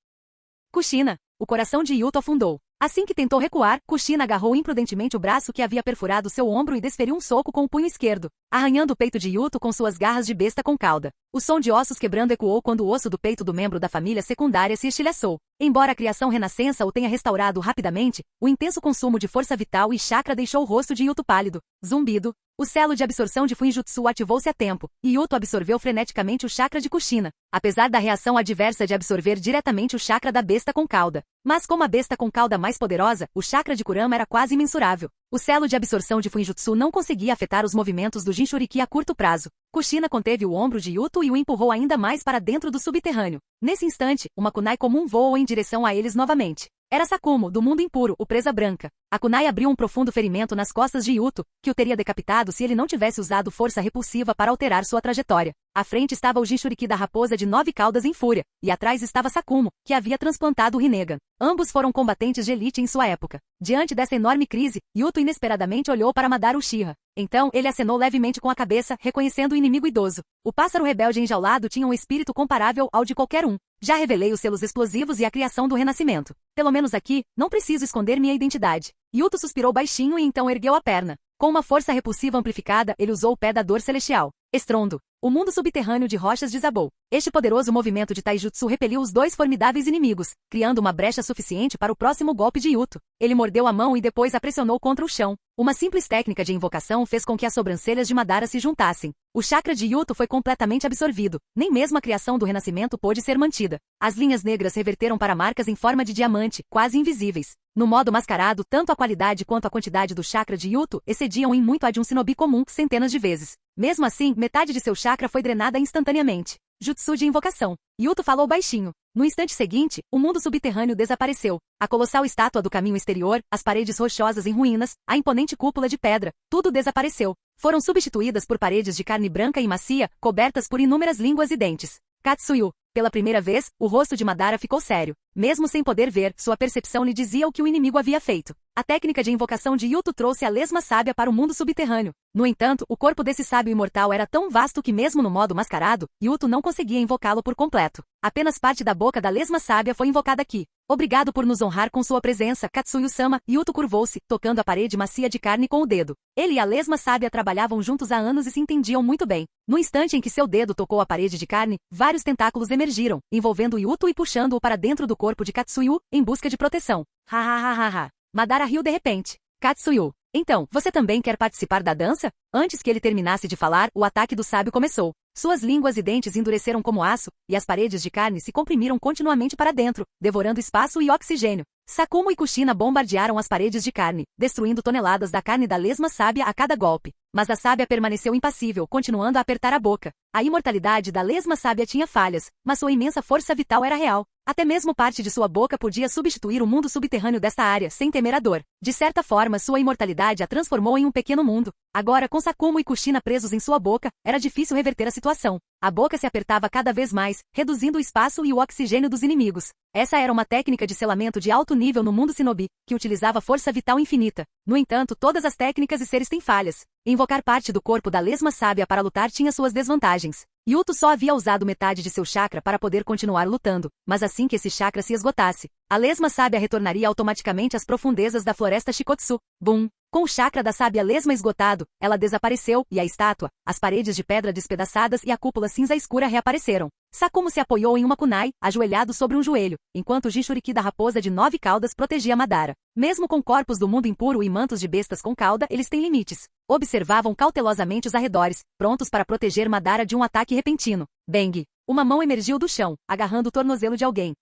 Kushina! O coração de Yuto afundou. Assim que tentou recuar, Kushina agarrou imprudentemente o braço que havia perfurado seu ombro e desferiu um soco com o punho esquerdo, arranhando o peito de Yuto com suas garras de besta com cauda. O som de ossos quebrando ecoou quando o osso do peito do membro da família secundária se estilhaçou. Embora a criação renascença o tenha restaurado rapidamente, o intenso consumo de força vital e chakra deixou o rosto de Yuto pálido. Zumbido. O selo de absorção de Fuinjutsu ativou-se a tempo, e Yuto absorveu freneticamente o chakra de Kushina, apesar da reação adversa de absorver diretamente o chakra da besta com cauda. Mas como a besta com cauda mais poderosa, o chakra de Kurama era quase imensurável. O selo de absorção de Fuinjutsu não conseguia afetar os movimentos do Jinchuriki a curto prazo. Kushina conteve o ombro de Yuto e o empurrou ainda mais para dentro do subterrâneo. Nesse instante, uma kunai comum voou em direção a eles novamente. Era Sakumo, do mundo impuro, o presa branca. A kunai abriu um profundo ferimento nas costas de Yuto, que o teria decapitado se ele não tivesse usado força repulsiva para alterar sua trajetória. À frente estava o Jinchuriki da raposa de 9 caudas em fúria, e atrás estava Sakumo, que havia transplantado o Rinnegan. Ambos foram combatentes de elite em sua época. Diante dessa enorme crise, Yuto inesperadamente olhou para Madara Uchiha. Então, ele acenou levemente com a cabeça, reconhecendo o inimigo idoso. O pássaro rebelde enjaulado tinha um espírito comparável ao de qualquer um. Já revelei os selos explosivos e a criação do renascimento. Pelo menos aqui, não preciso esconder minha identidade. Yuto suspirou baixinho e então ergueu a perna. Com uma força repulsiva amplificada, ele usou o pé da dor celestial. Estrondo. O mundo subterrâneo de rochas desabou. Este poderoso movimento de taijutsu repeliu os 2 formidáveis inimigos, criando uma brecha suficiente para o próximo golpe de Yuto. Ele mordeu a mão e depois a pressionou contra o chão. Uma simples técnica de invocação fez com que as sobrancelhas de Madara se juntassem. O chakra de Yuto foi completamente absorvido. Nem mesmo a criação do renascimento pôde ser mantida. As linhas negras reverteram para marcas em forma de diamante, quase invisíveis. No modo mascarado, tanto a qualidade quanto a quantidade do chakra de Yuto excediam em muito a de um shinobi comum, centenas de vezes. Mesmo assim, metade de seu chakra foi drenada instantaneamente. Jutsu de invocação. Yuto falou baixinho. No instante seguinte, o mundo subterrâneo desapareceu. A colossal estátua do caminho exterior, as paredes rochosas em ruínas, a imponente cúpula de pedra, tudo desapareceu. Foram substituídas por paredes de carne branca e macia, cobertas por inúmeras línguas e dentes. Katsuyu. Pela primeira vez, o rosto de Madara ficou sério. Mesmo sem poder ver, sua percepção lhe dizia o que o inimigo havia feito. A técnica de invocação de Yuto trouxe a lesma sábia para o mundo subterrâneo. No entanto, o corpo desse sábio imortal era tão vasto que mesmo no modo mascarado, Yuto não conseguia invocá-lo por completo. Apenas parte da boca da lesma sábia foi invocada aqui. Obrigado por nos honrar com sua presença, Katsuyu-sama. Yuto curvou-se, tocando a parede macia de carne com o dedo. Ele e a lesma sábia trabalhavam juntos há anos e se entendiam muito bem. No instante em que seu dedo tocou a parede de carne, vários tentáculos emergiram, envolvendo Yuto e puxando-o para dentro do corpo de Katsuyu, em busca de proteção. Ha ha ha ha ha. Madara riu de repente. Katsuyu, então, você também quer participar da dança? Antes que ele terminasse de falar, o ataque do sábio começou. Suas línguas e dentes endureceram como aço, e as paredes de carne se comprimiram continuamente para dentro, devorando espaço e oxigênio. Sakumo e Kushina bombardearam as paredes de carne, destruindo toneladas da carne da lesma sábia a cada golpe. Mas a sábia permaneceu impassível, continuando a apertar a boca. A imortalidade da lesma sábia tinha falhas, mas sua imensa força vital era real. Até mesmo parte de sua boca podia substituir o mundo subterrâneo desta área, sem temer a dor. De certa forma, sua imortalidade a transformou em um pequeno mundo. Agora, com Sakumo e Kushina presos em sua boca, era difícil reverter a situação. A boca se apertava cada vez mais, reduzindo o espaço e o oxigênio dos inimigos. Essa era uma técnica de selamento de alto nível no mundo shinobi, que utilizava força vital infinita. No entanto, todas as técnicas e seres têm falhas. Invocar parte do corpo da lesma sábia para lutar tinha suas desvantagens. Yuto só havia usado metade de seu chakra para poder continuar lutando, mas assim que esse chakra se esgotasse, a lesma sábia retornaria automaticamente às profundezas da floresta Shikotsu. Bum! Com o chakra da sábia lesma esgotado, ela desapareceu, e a estátua, as paredes de pedra despedaçadas e a cúpula cinza escura reapareceram. Sakumo se apoiou em uma kunai, ajoelhado sobre um joelho, enquanto o Jinchuriki da raposa de 9 caudas protegia Madara. Mesmo com corpos do mundo impuro e mantos de bestas com cauda, eles têm limites. Observavam cautelosamente os arredores, prontos para proteger Madara de um ataque repentino. Bang! Uma mão emergiu do chão, agarrando o tornozelo de alguém.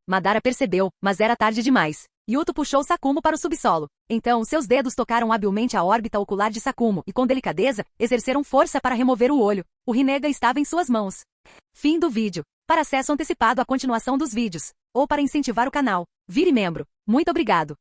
Madara percebeu, mas era tarde demais. Yuto puxou Sakumo para o subsolo. Então, seus dedos tocaram habilmente a órbita ocular de Sakumo e, com delicadeza, exerceram força para remover o olho. O Rinnegan estava em suas mãos. Fim do vídeo. Para acesso antecipado à continuação dos vídeos, ou para incentivar o canal, vire membro. Muito obrigado.